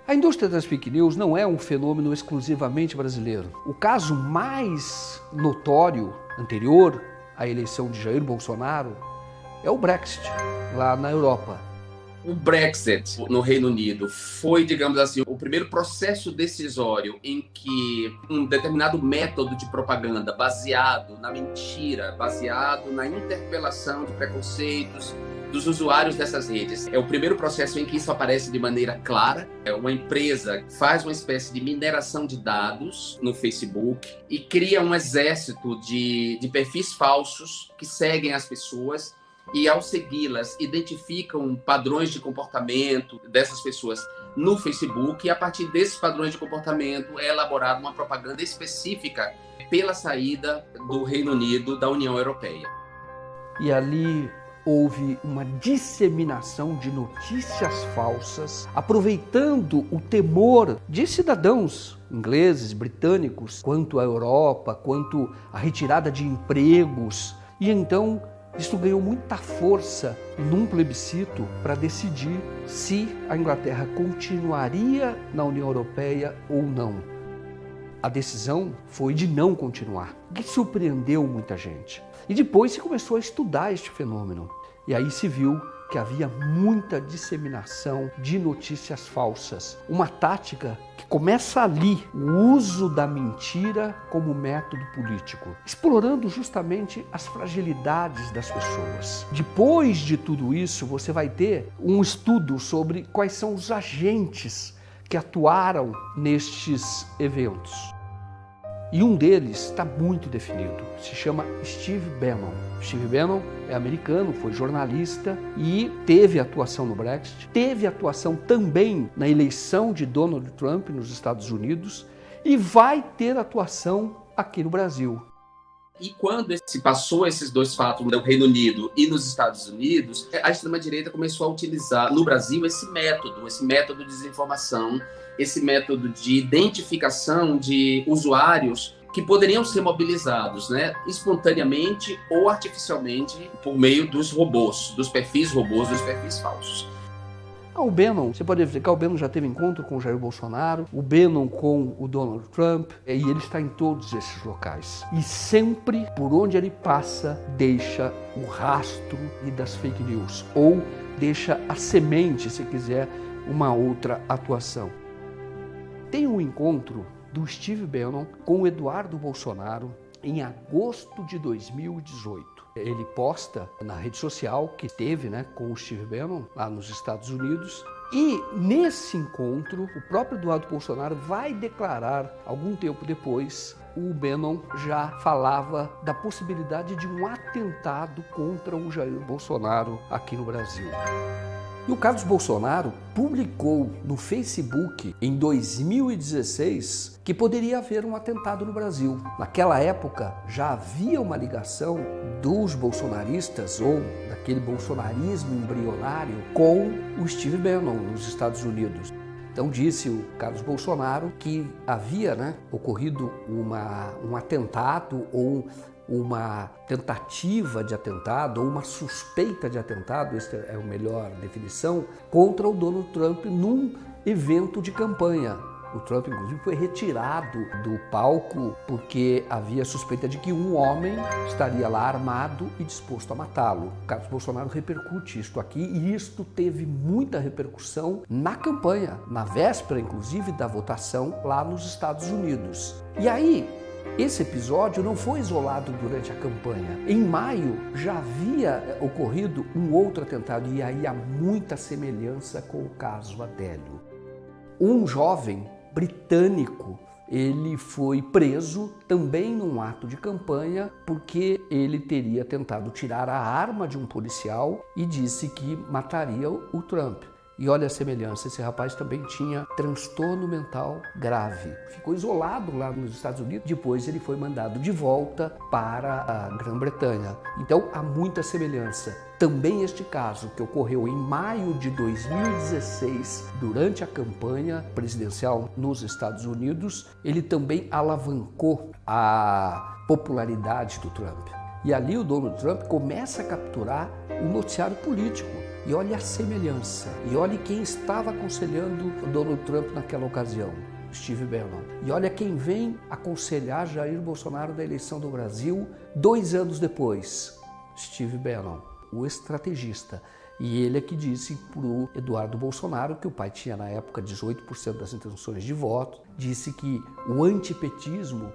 A indústria das fake news não é um fenômeno exclusivamente brasileiro. O caso mais notório, anterior à eleição de Jair Bolsonaro, é o Brexit, lá na Europa. O Brexit no Reino Unido foi, digamos assim, o primeiro processo decisório em que um determinado método de propaganda baseado na mentira, baseado na interpelação de preconceitos dos usuários dessas redes. É o primeiro processo em que isso aparece de maneira clara. É uma empresa que faz uma espécie de mineração de dados no Facebook e cria um exército de perfis falsos que seguem as pessoas e, ao segui-las, identificam padrões de comportamento dessas pessoas no Facebook e, a partir desses padrões de comportamento, é elaborada uma propaganda específica pela saída do Reino Unido da União Europeia. E ali houve uma disseminação de notícias falsas, aproveitando o temor de cidadãos ingleses, britânicos, quanto à Europa, quanto à retirada de empregos. E então isso ganhou muita força num plebiscito para decidir se a Inglaterra continuaria na União Europeia ou não. A decisão foi de não continuar, o que surpreendeu muita gente. E depois se começou a estudar este fenômeno. E aí se viu que havia muita disseminação de notícias falsas. Uma tática que começa ali, o uso da mentira como método político, explorando justamente as fragilidades das pessoas. Depois de tudo isso, você vai ter um estudo sobre quais são os agentes que atuaram nestes eventos. E um deles está muito definido, se chama Steve Bannon. Steve Bannon é americano, foi jornalista e teve atuação no Brexit, teve atuação também na eleição de Donald Trump nos Estados Unidos e vai ter atuação aqui no Brasil. E quando se passou esses dois fatos no Reino Unido e nos Estados Unidos, a extrema-direita começou a utilizar no Brasil esse método de desinformação, esse método de identificação de usuários que poderiam ser mobilizados, espontaneamente ou artificialmente por meio dos robôs, dos perfis falsos. O Bannon, você pode verificar, o Bannon já teve encontro com o Jair Bolsonaro, o Bannon com o Donald Trump, e ele está em todos esses locais. E sempre, por onde ele passa, deixa o rastro das fake news, ou deixa a semente, se quiser, uma outra atuação. Tem um encontro do Steve Bannon com o Eduardo Bolsonaro em agosto de 2018. Ele posta na rede social que teve com o Steve Bannon lá nos Estados Unidos. E nesse encontro, o próprio Eduardo Bolsonaro vai declarar, algum tempo depois, o Bannon já falava da possibilidade de um atentado contra o Jair Bolsonaro aqui no Brasil. E o Carlos Bolsonaro publicou no Facebook, em 2016, que poderia haver um atentado no Brasil. Naquela época, já havia uma ligação dos bolsonaristas, ou daquele bolsonarismo embrionário, com o Steve Bannon nos Estados Unidos. Então disse o Carlos Bolsonaro que havia ocorrido um atentado ou uma tentativa de atentado ou uma suspeita de atentado, essa é a melhor definição, contra o Donald Trump num evento de campanha. O Trump, inclusive, foi retirado do palco porque havia suspeita de que um homem estaria lá armado e disposto a matá-lo. O Carlos Bolsonaro repercute isto aqui e isto teve muita repercussão na campanha, na véspera, inclusive, da votação lá nos Estados Unidos. E aí, esse episódio não foi isolado durante a campanha. Em maio já havia ocorrido um outro atentado e aí há muita semelhança com o caso Adélio. Um jovem britânico, ele foi preso também num ato de campanha porque ele teria tentado tirar a arma de um policial e disse que mataria o Trump. E olha a semelhança, esse rapaz também tinha transtorno mental grave. Ficou isolado lá nos Estados Unidos, depois ele foi mandado de volta para a Grã-Bretanha. Então há muita semelhança. Também este caso, que ocorreu em maio de 2016, durante a campanha presidencial nos Estados Unidos, ele também alavancou a popularidade do Trump. E ali o Donald Trump começa a capturar o noticiário político. E olhe a semelhança. E olhe quem estava aconselhando o Donald Trump naquela ocasião. Steve Bannon. E olha quem vem aconselhar Jair Bolsonaro na eleição do Brasil 2 anos depois. Steve Bannon, o estrategista. E ele é que disse para o Eduardo Bolsonaro, que o pai tinha na época 18% das intenções de voto, disse que o antipetismo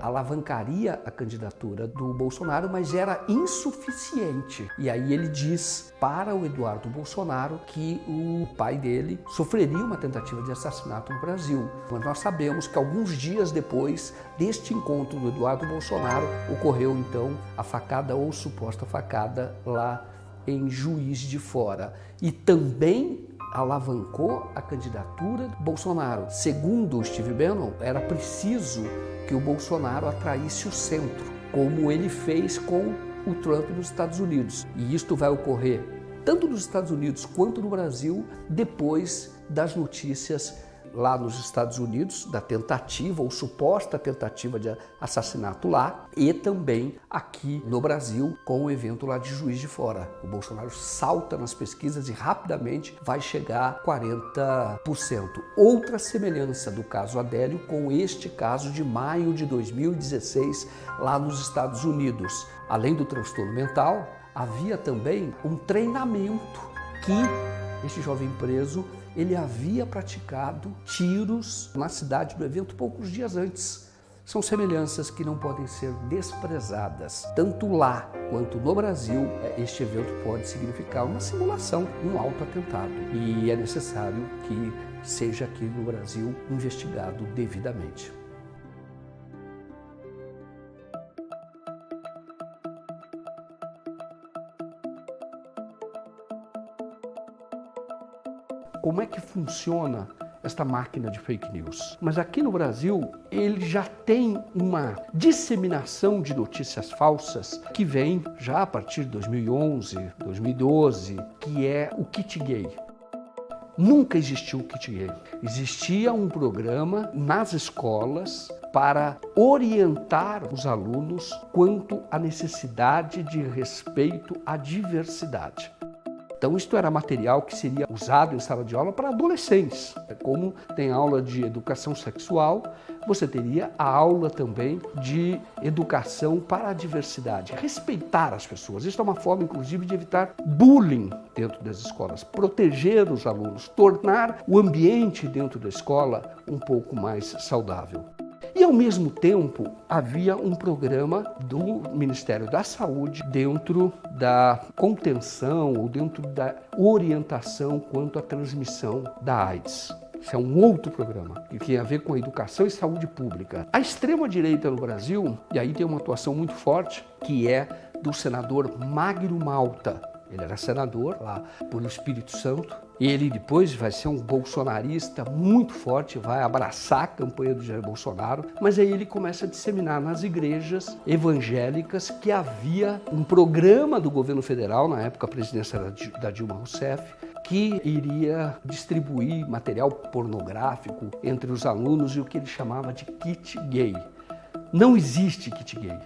alavancaria a candidatura do Bolsonaro, mas era insuficiente. E aí ele diz para o Eduardo Bolsonaro que o pai dele sofreria uma tentativa de assassinato no Brasil. Mas nós sabemos que alguns dias depois deste encontro do Eduardo Bolsonaro, ocorreu então a facada ou suposta facada lá em Juiz de Fora, e também alavancou a candidatura do Bolsonaro. Segundo o Steve Bannon, era preciso que o Bolsonaro atraísse o centro, como ele fez com o Trump nos Estados Unidos. E isto vai ocorrer tanto nos Estados Unidos quanto no Brasil, depois das notícias lá nos Estados Unidos, da tentativa ou suposta tentativa de assassinato lá, e também aqui no Brasil com o evento lá de Juiz de Fora. O Bolsonaro salta nas pesquisas e rapidamente vai chegar a 40%. Outra semelhança do caso Adélio com este caso de maio de 2016 lá nos Estados Unidos. Além do transtorno mental, havia também um treinamento que este jovem preso ele havia praticado tiros na cidade do evento poucos dias antes. São semelhanças que não podem ser desprezadas. Tanto lá quanto no Brasil, este evento pode significar uma simulação, um autoatentado. E é necessário que seja aqui no Brasil investigado devidamente. Como é que funciona esta máquina de fake news? Mas aqui no Brasil, ele já tem uma disseminação de notícias falsas que vem já a partir de 2011, 2012, que é o kit gay. Nunca existiu o kit gay. Existia um programa nas escolas para orientar os alunos quanto à necessidade de respeito à diversidade. Então, isto era material que seria usado em sala de aula para adolescentes. Como tem aula de educação sexual, você teria a aula também de educação para a diversidade. Respeitar as pessoas. Isso é uma forma, inclusive, de evitar bullying dentro das escolas. Proteger os alunos, tornar o ambiente dentro da escola um pouco mais saudável. E, ao mesmo tempo, havia um programa do Ministério da Saúde dentro da contenção ou dentro da orientação quanto à transmissão da AIDS. Isso é um outro programa que tem a ver com a educação e saúde pública. A extrema-direita no Brasil, e aí tem uma atuação muito forte, que é do senador Magno Malta. Ele era senador lá pelo Espírito Santo. Ele depois vai ser um bolsonarista muito forte, vai abraçar a campanha do Jair Bolsonaro, mas aí ele começa a disseminar nas igrejas evangélicas que havia um programa do governo federal, na época a presidência da Dilma Rousseff, que iria distribuir material pornográfico entre os alunos e o que ele chamava de kit gay. Não existe kit gay.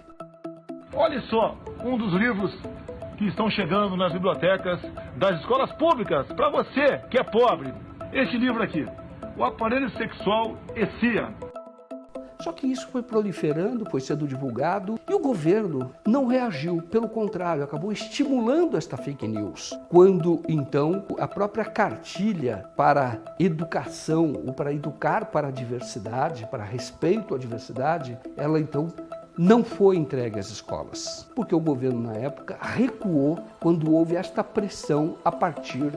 Olha só, um dos livros que estão chegando nas bibliotecas das escolas públicas, para você que é pobre. Este livro aqui, O Aparelho Sexual e CIA. Só que isso foi proliferando, foi sendo divulgado e o governo não reagiu, pelo contrário, acabou estimulando esta fake news. Quando, então, a própria cartilha para educação, ou para educar para a diversidade, para respeito à diversidade, ela então não foi entregue às escolas, porque o governo na época recuou quando houve esta pressão a partir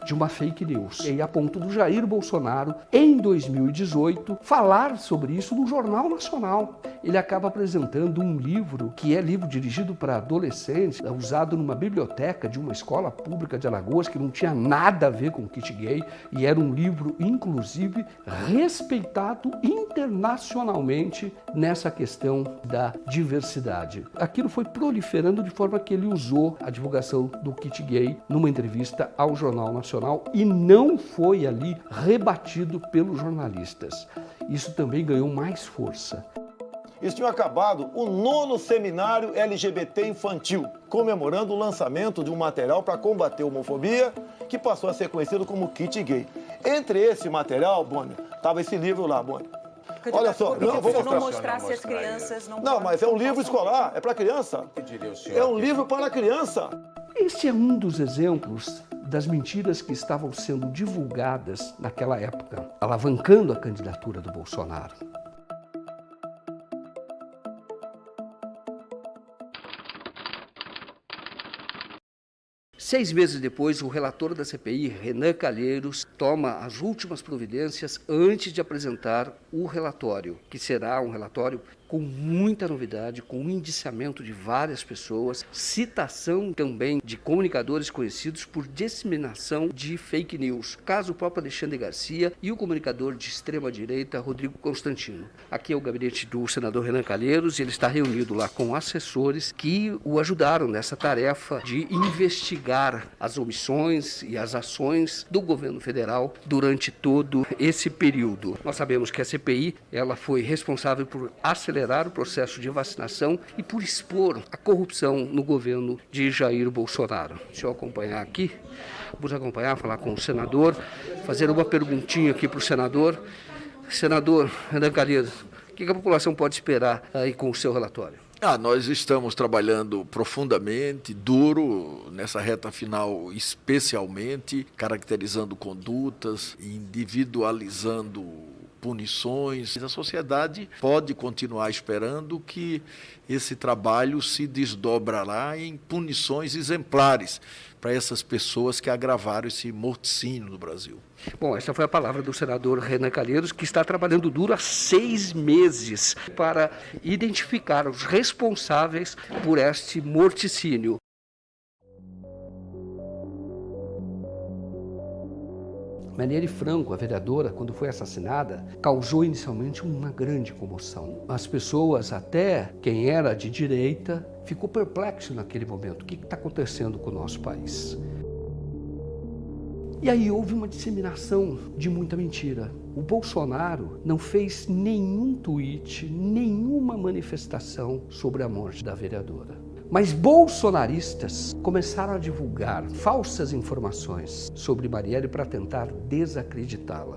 de uma fake news. E aí, a ponto do Jair Bolsonaro, em 2018, falar sobre isso no Jornal Nacional. Ele acaba apresentando um livro, que é livro dirigido para adolescentes, usado numa biblioteca de uma escola pública de Alagoas, que não tinha nada a ver com o kit gay, e era um livro, inclusive, respeitado internacionalmente nessa questão da diversidade. Aquilo foi proliferando de forma que ele usou a divulgação do kit gay numa entrevista ao Jornal Nacional e não foi ali rebatido pelos jornalistas. Isso também ganhou mais força. eles tinham acabado o 9º Seminário LGBT Infantil, comemorando o lançamento de um material para combater a homofobia, que passou a ser conhecido como Kit Gay. Entre esse material, Boni, estava esse livro lá, Boni. Olha só, não vou mostrar se as crianças não. Mas é um livro escolar, é para criança. O que diria o senhor? É um livro para criança. Esse é um dos exemplos das mentiras que estavam sendo divulgadas naquela época, alavancando a candidatura do Bolsonaro. Seis meses depois, o relator da CPI, Renan Calheiros, toma as últimas providências antes de apresentar o relatório, que será um relatório com muita novidade, com o indiciamento de várias pessoas, citação também de comunicadores conhecidos por disseminação de fake news, caso o próprio Alexandre Garcia e o comunicador de extrema-direita, Rodrigo Constantino. Aqui é o gabinete do senador Renan Calheiros e ele está reunido lá com assessores que o ajudaram nessa tarefa de investigar as omissões e as ações do governo federal durante todo esse período. Nós sabemos que a CPI ela foi responsável por acelerar o processo de vacinação e por expor a corrupção no governo de Jair Bolsonaro. Deixa eu acompanhar aqui, vamos acompanhar, falar com o senador, fazer uma perguntinha aqui para o senador. Senador Renan Calheiros, o que a população pode esperar aí com o seu relatório? Nós estamos trabalhando profundamente, duro, nessa reta final, especialmente, caracterizando condutas, individualizando punições. A sociedade pode continuar esperando que esse trabalho se desdobrará em punições exemplares para essas pessoas que agravaram esse morticínio no Brasil. Bom, essa foi a palavra do senador Renan Calheiros, que está trabalhando duro há 6 meses para identificar os responsáveis por este morticínio. Marielle Franco, a vereadora, quando foi assassinada, causou inicialmente uma grande comoção. As pessoas, até quem era de direita, ficou perplexo naquele momento. O que está acontecendo com o nosso país? E aí houve uma disseminação de muita mentira. O Bolsonaro não fez nenhum tweet, nenhuma manifestação sobre a morte da vereadora. Mas bolsonaristas começaram a divulgar falsas informações sobre Marielle para tentar desacreditá-la.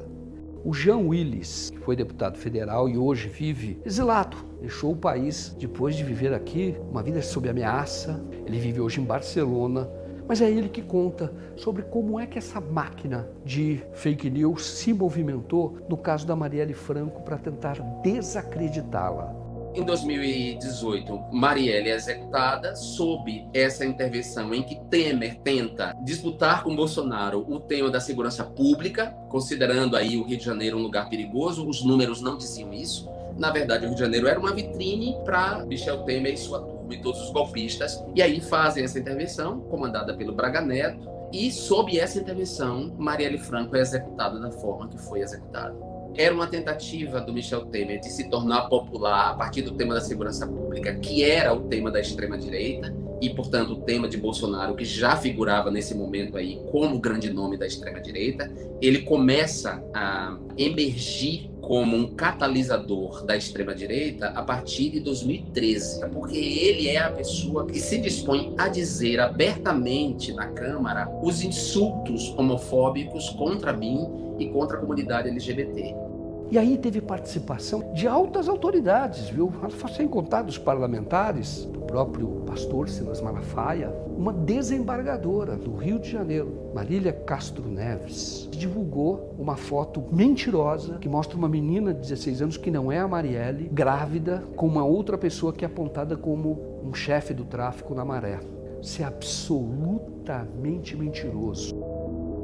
O Jean Willis, que foi deputado federal e hoje vive exilado, deixou o país depois de viver aqui uma vida sob ameaça. Ele vive hoje em Barcelona, mas é ele que conta sobre como é que essa máquina de fake news se movimentou no caso da Marielle Franco para tentar desacreditá-la. Em 2018, Marielle é executada sob essa intervenção em que Temer tenta disputar com Bolsonaro o tema da segurança pública, considerando aí o Rio de Janeiro um lugar perigoso. Os números não diziam isso. Na verdade, o Rio de Janeiro era uma vitrine para Michel Temer e sua turma e todos os golpistas. E aí fazem essa intervenção, comandada pelo Braga Neto, e sob essa intervenção, Marielle Franco é executada da forma que foi executada. Era uma tentativa do Michel Temer de se tornar popular a partir do tema da segurança pública, que era o tema da extrema-direita, e, portanto, o tema de Bolsonaro, que já figurava nesse momento aí como grande nome da extrema-direita. Ele começa a emergir como um catalisador da extrema-direita a partir de 2013, porque ele é a pessoa que se dispõe a dizer abertamente na Câmara os insultos homofóbicos contra mim e contra a comunidade LGBT. E aí teve participação de altas autoridades, viu? Sem contar dos parlamentares, do próprio pastor Silas Malafaia, uma desembargadora do Rio de Janeiro, Marília Castro Neves, divulgou uma foto mentirosa que mostra uma menina de 16 anos que não é a Marielle, grávida, com uma outra pessoa que é apontada como um chefe do tráfico na Maré. Isso é absolutamente mentiroso.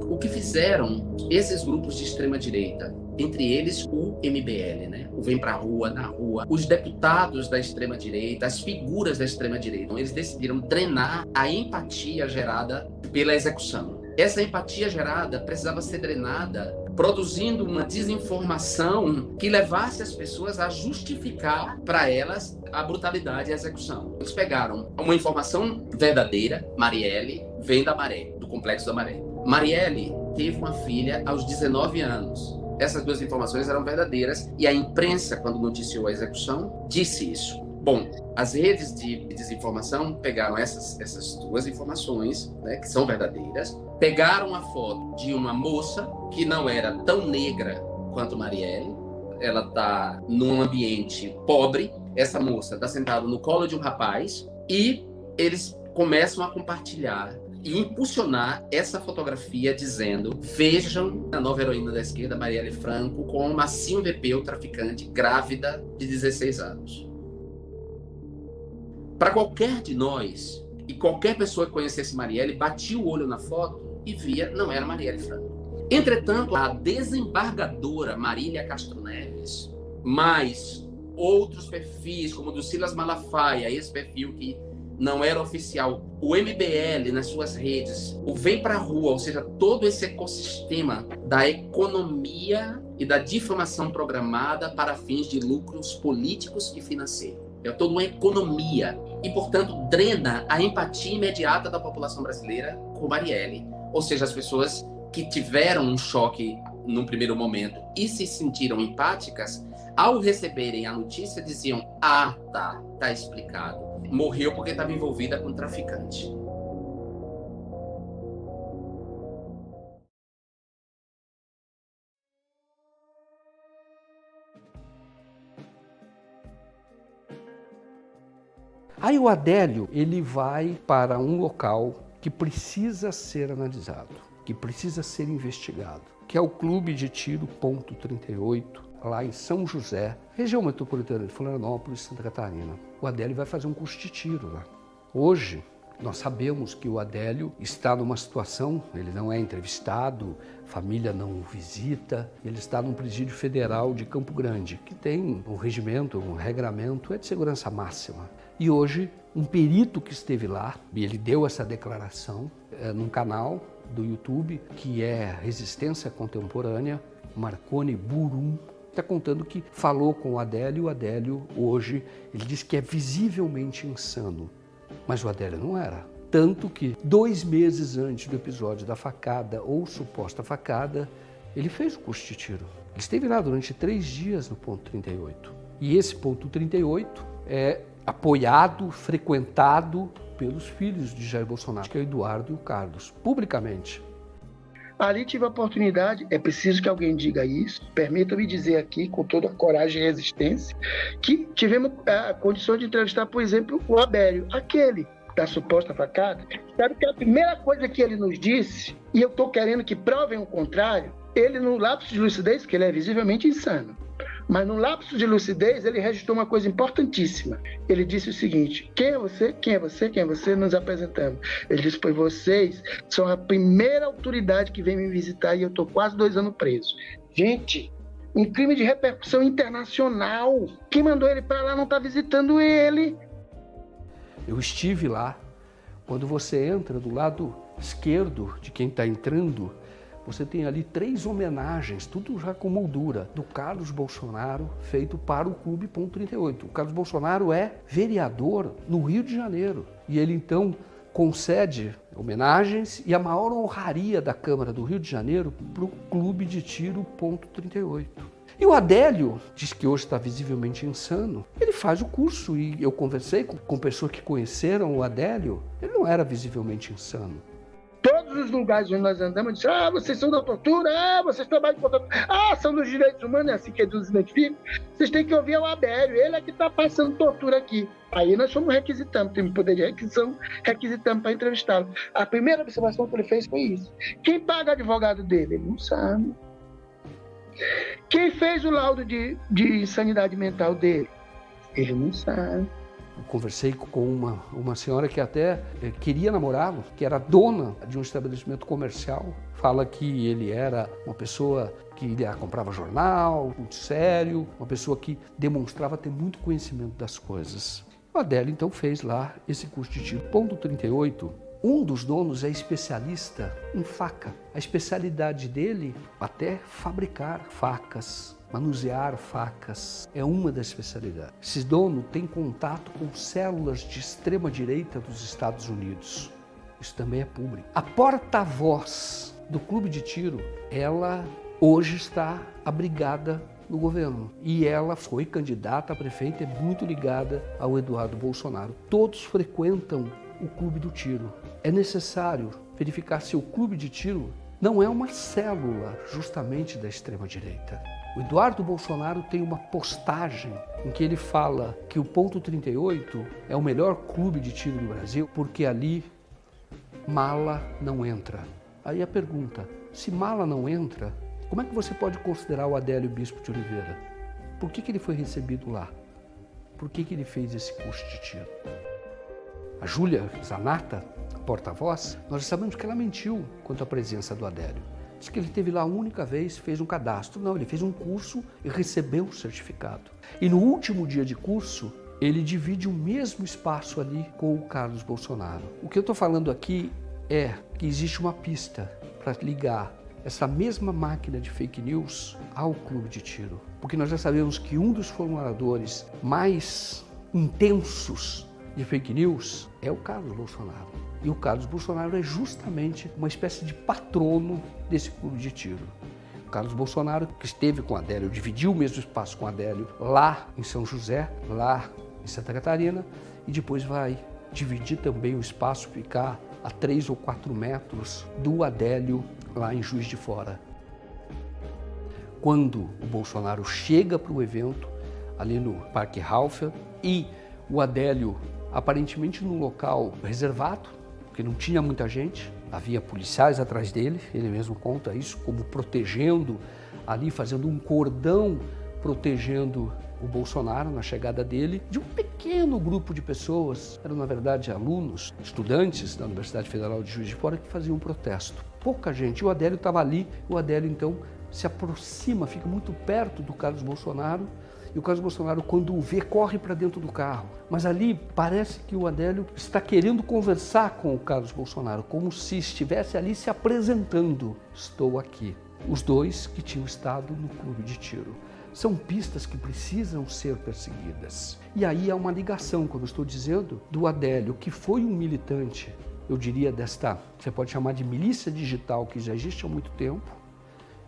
O que fizeram esses grupos de extrema-direita, entre eles o MBL, né? O Vem Pra Rua, Na Rua, os deputados da extrema-direita, as figuras da extrema-direita, eles decidiram drenar a empatia gerada pela execução. Essa empatia gerada precisava ser drenada produzindo uma desinformação que levasse as pessoas a justificar para elas a brutalidade e a execução. Eles pegaram uma informação verdadeira. Marielle vem da Maré, do Complexo da Maré. Marielle teve uma filha aos 19 anos. Essas duas informações eram verdadeiras e a imprensa, quando noticiou a execução, disse isso. Bom, as redes de desinformação pegaram essas duas informações, né, que são verdadeiras, pegaram a foto de uma moça que não era tão negra quanto Marielle. Ela está num ambiente pobre, essa moça está sentada no colo de um rapaz e eles começam a compartilhar e impulsionar essa fotografia dizendo: vejam a nova heroína da esquerda, Marielle Franco, com uma Silvia Peu, traficante, grávida de 16 anos. Para qualquer de nós, e qualquer pessoa que conhecesse Marielle, batia o olho na foto e via, não era Marielle Franco. Entretanto, a desembargadora Marília Castro Neves, mais outros perfis, como o do Silas Malafaia, esse perfil que não era oficial, o MBL nas suas redes, o Vem Pra Rua, ou seja, todo esse ecossistema da economia e da difamação programada para fins de lucros políticos e financeiros. É toda uma economia e, portanto, drena a empatia imediata da população brasileira com Marielle. Ou seja, as pessoas que tiveram um choque num primeiro momento e se sentiram empáticas, ao receberem a notícia diziam: ah, tá explicado. Morreu porque estava envolvida com traficante. Aí o Adélio, ele vai para um local que precisa ser analisado, que precisa ser investigado, que é o Clube de Tiro Ponto 38, lá em São José, região metropolitana de Florianópolis, Santa Catarina. O Adélio vai fazer um curso de tiro lá. Hoje, nós sabemos que o Adélio está numa situação, ele não é entrevistado, família não o visita, ele está num presídio federal de Campo Grande, que tem um regimento, um regramento, é de segurança máxima. E hoje, um perito que esteve lá, e ele deu essa declaração num canal do YouTube, que é Resistência Contemporânea, Marconi Burum, está contando que falou com o Adélio, e o Adélio hoje, ele diz que é visivelmente insano. Mas o Adélio não era. Tanto que 2 meses antes do episódio da facada, ou suposta facada, ele fez o curso de tiro. Ele esteve lá durante 3 dias no ponto 38. E esse ponto 38 é apoiado, frequentado pelos filhos de Jair Bolsonaro, que é o Eduardo e o Carlos, publicamente. Ali tive a oportunidade, é preciso que alguém diga isso, permita-me dizer aqui, com toda a coragem e resistência, que tivemos a condição de entrevistar, por exemplo, o Abélio, aquele da suposta facada. Sabe que a primeira coisa que ele nos disse, e eu estou querendo que provem o contrário, ele no lapso de lucidez, que ele é visivelmente insano, mas no lapso de lucidez ele registrou uma coisa importantíssima. Ele disse o seguinte: quem é você? Quem é você? Quem é você? Nos apresentamos. Ele disse: pois vocês são a primeira autoridade que vem me visitar e eu estou quase 2 anos preso. Gente, um crime de repercussão internacional. Quem mandou ele para lá não está visitando ele. Eu estive lá. Quando você entra do lado esquerdo de quem está entrando, você tem ali 3 homenagens, tudo já com moldura, do Carlos Bolsonaro, feito para o Clube Ponto 38. O Carlos Bolsonaro é vereador no Rio de Janeiro. E ele, então, concede homenagens e a maior honraria da Câmara do Rio de Janeiro para o Clube de Tiro Ponto 38. E o Adélio, diz que hoje está visivelmente insano, ele faz o curso. E eu conversei com pessoas que conheceram o Adélio, ele não era visivelmente insano. Todos os lugares onde nós andamos, dizem: ah, vocês são da tortura, ah, vocês trabalham com tortura, ah, são dos direitos humanos, é assim que eles identificam. Vocês têm que ouvir o Abélio, ele é que está passando tortura aqui. Aí nós fomos requisitando, temos poder de requisição, requisitamos para entrevistá-lo. A primeira observação que ele fez foi isso. Quem paga o advogado dele? Ele não sabe. Quem fez o laudo de insanidade mental dele? Ele não sabe. Eu conversei com uma senhora que até queria namorá-lo, que era dona de um estabelecimento comercial. Fala que ele era uma pessoa que comprava jornal, muito sério, uma pessoa que demonstrava ter muito conhecimento das coisas. O Adélio, então, fez lá esse curso de tiro. Ponto 38, um dos donos é especialista em faca. A especialidade dele até fabricar facas, manusear facas, é uma das especialidades. Esse dono tem contato com células de extrema-direita dos Estados Unidos. Isso também é público. A porta-voz do Clube de Tiro, ela hoje está abrigada no governo. E ela foi candidata a prefeita, é muito ligada ao Eduardo Bolsonaro. Todos frequentam o clube do tiro. É necessário verificar se o clube de tiro não é uma célula justamente da extrema-direita. O Eduardo Bolsonaro tem uma postagem em que ele fala que o Ponto 38 é o melhor clube de tiro do Brasil porque ali mala não entra. Aí a pergunta, se mala não entra, como é que você pode considerar o Adélio Bispo de Oliveira? Por que ele foi recebido lá? Por que ele fez esse curso de tiro? A Júlia Zanata, porta-voz, nós sabemos que ela mentiu quanto à presença do Adélio. Diz que ele esteve lá a única vez, fez um cadastro. Não, ele fez um curso e recebeu o certificado. E no último dia de curso, ele divide o mesmo espaço ali com o Carlos Bolsonaro. O que eu estou falando aqui é que existe uma pista para ligar essa mesma máquina de fake news ao clube de tiro. Porque nós já sabemos que um dos formuladores mais intensos de fake news é o Carlos Bolsonaro. E o Carlos Bolsonaro é justamente uma espécie de patrono desse clube de tiro. O Carlos Bolsonaro, que esteve com o Adélio, dividiu o mesmo espaço com o Adélio lá em São José, lá em Santa Catarina, e depois vai dividir também o espaço, ficar a 3 ou 4 metros do Adélio lá em Juiz de Fora. Quando o Bolsonaro chega para o evento, ali no Parque Ralph, e o Adélio aparentemente num local reservado, porque não tinha muita gente, havia policiais atrás dele, ele mesmo conta isso, como protegendo ali, fazendo um cordão, protegendo o Bolsonaro na chegada dele, de um pequeno grupo de pessoas, eram na verdade alunos, estudantes da Universidade Federal de Juiz de Fora que faziam um protesto. Pouca gente, o Adélio estava ali, o Adélio então se aproxima, fica muito perto do Carlos Bolsonaro, e o Carlos Bolsonaro, quando o vê, corre para dentro do carro. Mas ali parece que o Adélio está querendo conversar com o Carlos Bolsonaro, como se estivesse ali se apresentando. Estou aqui. Os dois que tinham estado no clube de tiro. São pistas que precisam ser perseguidas. E aí há uma ligação, como eu estou dizendo, do Adélio, que foi um militante, eu diria, desta, você pode chamar de milícia digital, que já existe há muito tempo,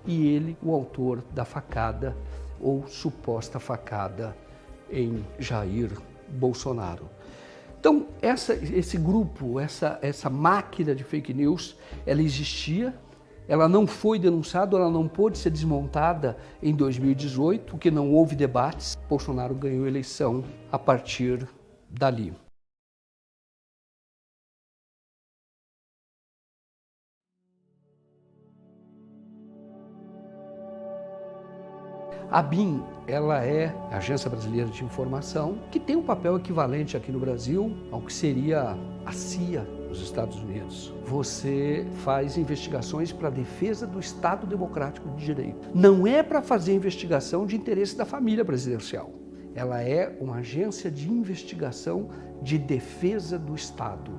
e ele, o autor da facada, ou suposta facada em Jair Bolsonaro. Então, esse grupo, essa máquina de fake news, ela existia, ela não foi denunciada, ela não pôde ser desmontada em 2018, porque não houve debates. Bolsonaro ganhou a eleição a partir dali. A ABIN, ela é a Agência Brasileira de Informação, que tem um papel equivalente aqui no Brasil ao que seria a CIA nos Estados Unidos. Você faz investigações para a defesa do Estado Democrático de Direito. Não é para fazer investigação de interesse da família presidencial. Ela é uma agência de investigação de defesa do Estado.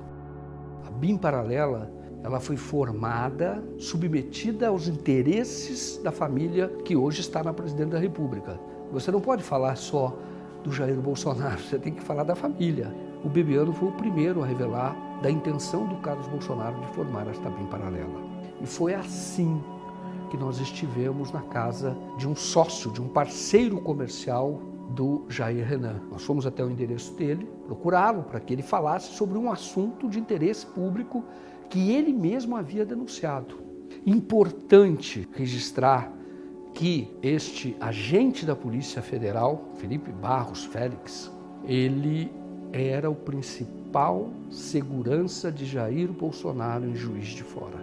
A BIM Paralela, ela foi formada, submetida aos interesses da família que hoje está na presidência da República. Você não pode falar só do Jair Bolsonaro, você tem que falar da família. O Bebiano foi o primeiro a revelar da intenção do Carlos Bolsonaro de formar esta BIM Paralela. E foi assim que nós estivemos na casa de um sócio, de um parceiro comercial do Jair Renan. Nós fomos até o endereço dele, procurá-lo para que ele falasse sobre um assunto de interesse público que ele mesmo havia denunciado. Importante registrar que este agente da Polícia Federal, Felipe Barros Félix, ele era o principal segurança de Jair Bolsonaro em Juiz de Fora.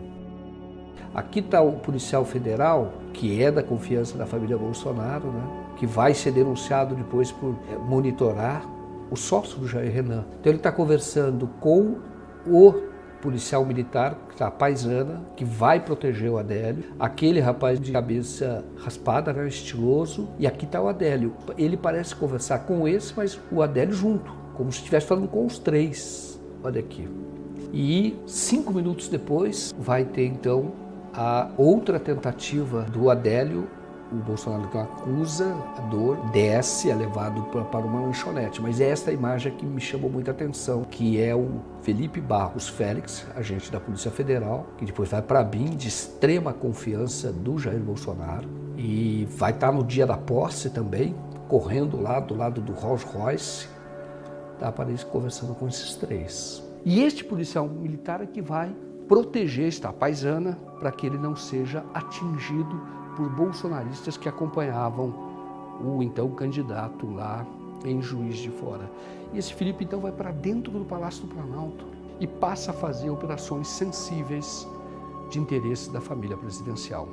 Aqui está o policial federal, que é da confiança da família Bolsonaro, né, que vai ser denunciado depois por monitorar o sócio do Jair Renan. Então ele está conversando com o policial militar, que está a paisana, que vai proteger o Adélio, aquele rapaz de cabeça raspada, né, estiloso, e aqui está o Adélio. Ele parece conversar com esse, mas o Adélio junto, como se estivesse falando com os três. Olha aqui. E 5 minutos depois vai ter então a outra tentativa do Adélio o Bolsonaro então acusa a dor, desce, é levado para uma lanchonete. Mas é esta imagem que me chamou muita atenção, que é o Felipe Barros Félix, agente da Polícia Federal, que depois vai para a BIM, de extrema confiança do Jair Bolsonaro, e vai estar no dia da posse também, correndo lá do lado do Rolls Royce, tá, para isso, conversando com esses três. E este policial militar é que vai proteger esta paisana para que ele não seja atingido por bolsonaristas que acompanhavam o então candidato lá em Juiz de Fora. E esse Felipe então vai para dentro do Palácio do Planalto e passa a fazer operações sensíveis de interesse da família presidencial.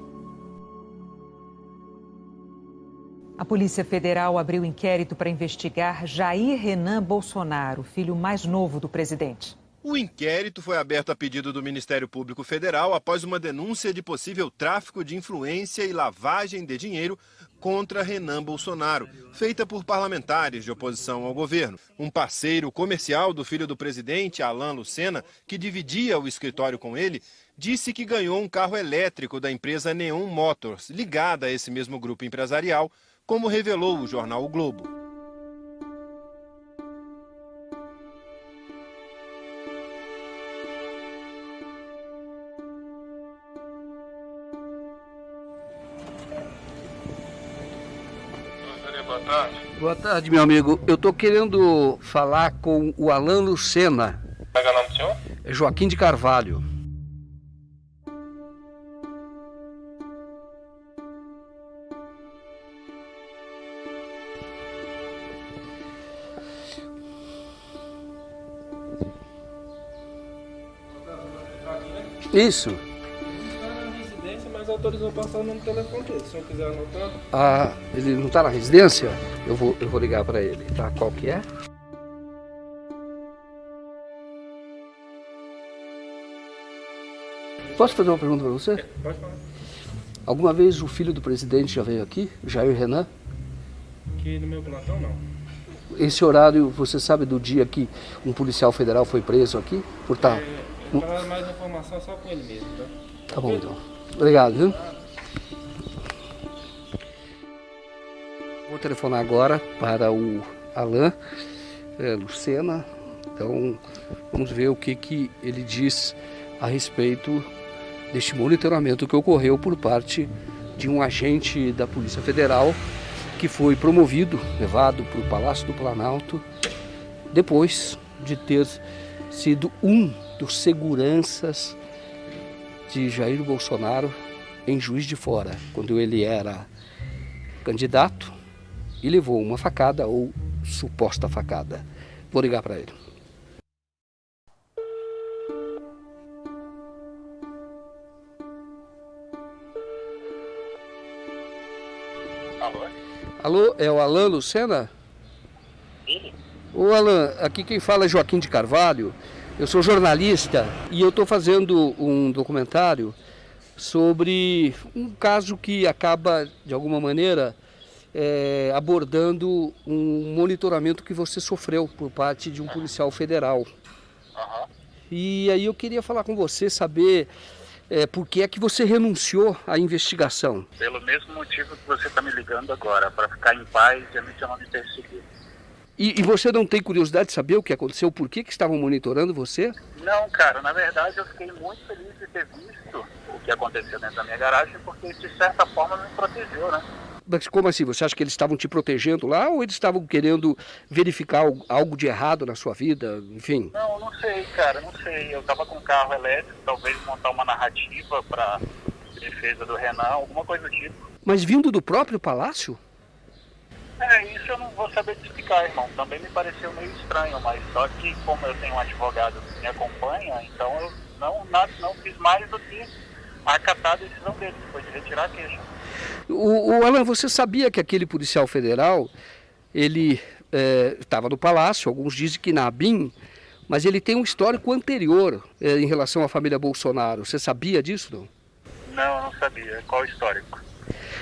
A Polícia Federal abriu inquérito para investigar Jair Renan Bolsonaro, filho mais novo do presidente. O inquérito foi aberto a pedido do Ministério Público Federal após uma denúncia de possível tráfico de influência e lavagem de dinheiro contra Renan Bolsonaro, feita por parlamentares de oposição ao governo. Um parceiro comercial do filho do presidente, Alan Lucena, que dividia o escritório com ele, disse que ganhou um carro elétrico da empresa Neon Motors, ligada a esse mesmo grupo empresarial, como revelou o jornal O Globo. Boa tarde, meu amigo. Eu estou querendo falar com o Alan Lucena. Qual é o nome do senhor? É Joaquim de Carvalho. Isso. Mas autorizou passar o número do telefone dele, se o senhor quiser anotar. Ah, ele não está na residência? Eu vou ligar para ele, tá? Qual que é? Posso fazer uma pergunta para você? Pode falar. Alguma vez o filho do presidente já veio aqui, Jair Renan? Aqui no meu plantão, não. Esse horário, você sabe do dia que um policial federal foi preso aqui? Por estar... Para mais informação, só com ele mesmo, tá? Tá bom, então. Obrigado, viu? Vou telefonar agora para o Alan Lucena. Então, vamos ver o que ele diz a respeito deste monitoramento que ocorreu por parte de um agente da Polícia Federal que foi promovido, levado para o Palácio do Planalto, depois de ter sido um dos seguranças de Jair Bolsonaro em Juiz de Fora, quando ele era candidato e levou uma facada ou suposta facada. Vou ligar para ele. Alô? Alô, é o Alan Lucena? Sim. Ô Alan, aqui quem fala é Joaquim de Carvalho. Eu sou jornalista e eu estou fazendo um documentário sobre um caso que acaba, de alguma maneira, abordando um monitoramento que você sofreu por parte de um policial federal. Uhum. E aí eu queria falar com você, saber por que é que você renunciou à investigação. Pelo mesmo motivo que você está me ligando agora, para ficar em paz e a mídia não me perseguir. E você não tem curiosidade de saber o que aconteceu, por que estavam monitorando você? Não, cara, na verdade eu fiquei muito feliz de ter visto o que aconteceu dentro da minha garagem, porque de certa forma me protegeu, né? Mas como assim? Você acha que eles estavam te protegendo lá ou eles estavam querendo verificar algo de errado na sua vida, enfim? Não sei, cara, não sei. Eu tava com um carro elétrico, talvez montar uma narrativa para defesa do Renan, alguma coisa do tipo. Mas vindo do próprio palácio? Isso eu não vou saber te explicar, irmão. Também me pareceu meio estranho, mas só que como eu tenho um advogado que me acompanha, então eu não fiz mais do que acatar a decisão dele, que foi de retirar a queixa. O Alan, você sabia que aquele policial federal, ele estava no palácio, alguns dizem que na ABIN, mas ele tem um histórico anterior em relação à família Bolsonaro. Você sabia disso, não? Não sabia. Qual o histórico?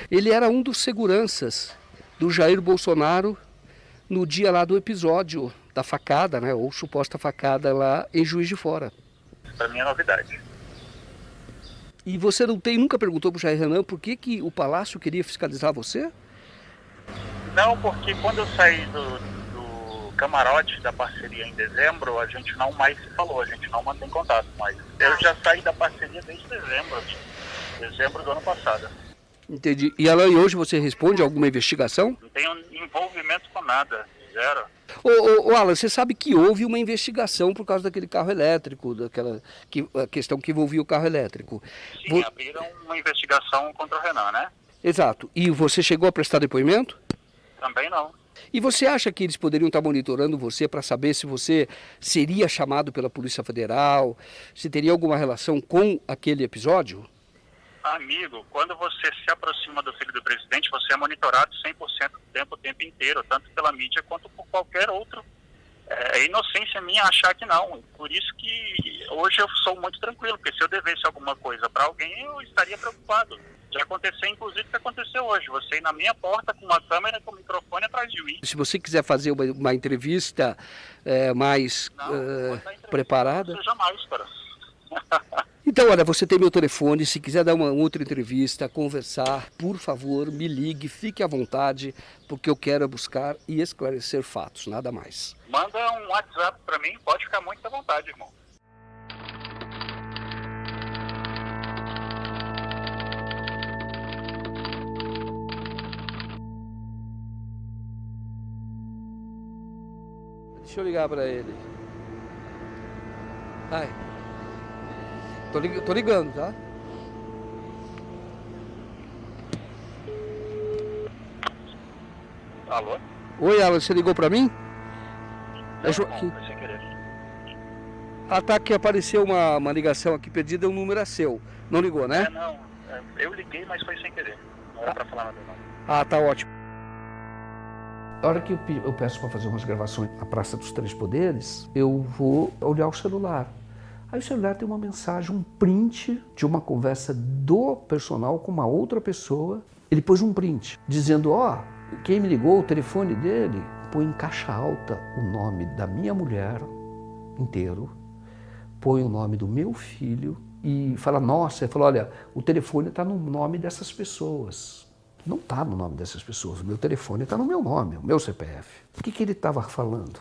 Ele era um dos seguranças do Jair Bolsonaro no dia lá do episódio da facada, né, ou suposta facada lá em Juiz de Fora. Isso para mim é novidade. E você nunca perguntou para o Jair Renan por que o Palácio queria fiscalizar você? Não, porque quando eu saí do camarote da parceria em dezembro, a gente não mais se falou, a gente não mantém contato mais. Eu já saí da parceria desde dezembro do ano passado. Entendi. E Alan, e hoje você responde a alguma investigação? Não tenho envolvimento com nada, zero. Ô Alan, você sabe que houve uma investigação por causa daquele carro elétrico, a questão que envolvia o carro elétrico. Sim, abriram uma investigação contra o Renan, né? Exato. E você chegou a prestar depoimento? Também não. E você acha que eles poderiam estar monitorando você para saber se você seria chamado pela Polícia Federal, se teria alguma relação com aquele episódio? Amigo, quando você se aproxima do filho do presidente, você é monitorado 100% do tempo, o tempo inteiro, tanto pela mídia quanto por qualquer outro. É inocência minha achar que não. Por isso que hoje eu sou muito tranquilo, porque se eu devesse alguma coisa para alguém, eu estaria preocupado. Já aconteceu, inclusive, o que aconteceu hoje. Você ir na minha porta com uma câmera, com o microfone atrás de mim. Se você quiser fazer uma entrevista mais preparada... Seja mais, cara. Então, olha, você tem meu telefone, se quiser dar uma outra entrevista, conversar, por favor, me ligue, fique à vontade, porque eu quero buscar e esclarecer fatos, nada mais. Manda um WhatsApp para mim, pode ficar muito à vontade, irmão. Deixa eu ligar para ele. Ai. Tô ligando, tá? Alô? Oi, Alan, você ligou pra mim? Não, é Joaquim. Não, sem querer. Ah, tá, que apareceu uma ligação aqui perdida, o número é seu. Não ligou, né? Não. Eu liguei, mas foi sem querer. Não era pra falar nada, não. Ah, tá ótimo. A hora que eu peço para fazer umas gravações na Praça dos Três Poderes, eu vou olhar o celular. Aí o celular tem uma mensagem, um print de uma conversa do personal com uma outra pessoa. Ele pôs um print dizendo, quem me ligou, o telefone dele, põe em caixa alta o nome da minha mulher inteiro, põe o nome do meu filho e fala, nossa, ele falou, olha, o telefone está no nome dessas pessoas. Não está no nome dessas pessoas, o meu telefone está no meu nome, o meu CPF. O que ele estava falando?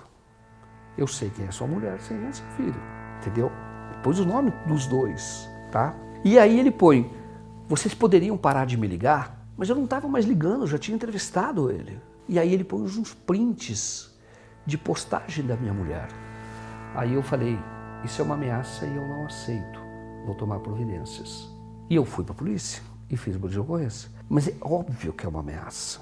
Eu sei quem é sua mulher, sei quem é seu filho, entendeu? Pôs o nome dos dois, tá? E aí ele põe, vocês poderiam parar de me ligar? Mas eu não estava mais ligando, eu já tinha entrevistado ele. E aí ele pôs uns prints de postagem da minha mulher. Aí eu falei, isso é uma ameaça e eu não aceito, vou tomar providências. E eu fui para a polícia e fiz boletim de ocorrência. Mas é óbvio que é uma ameaça.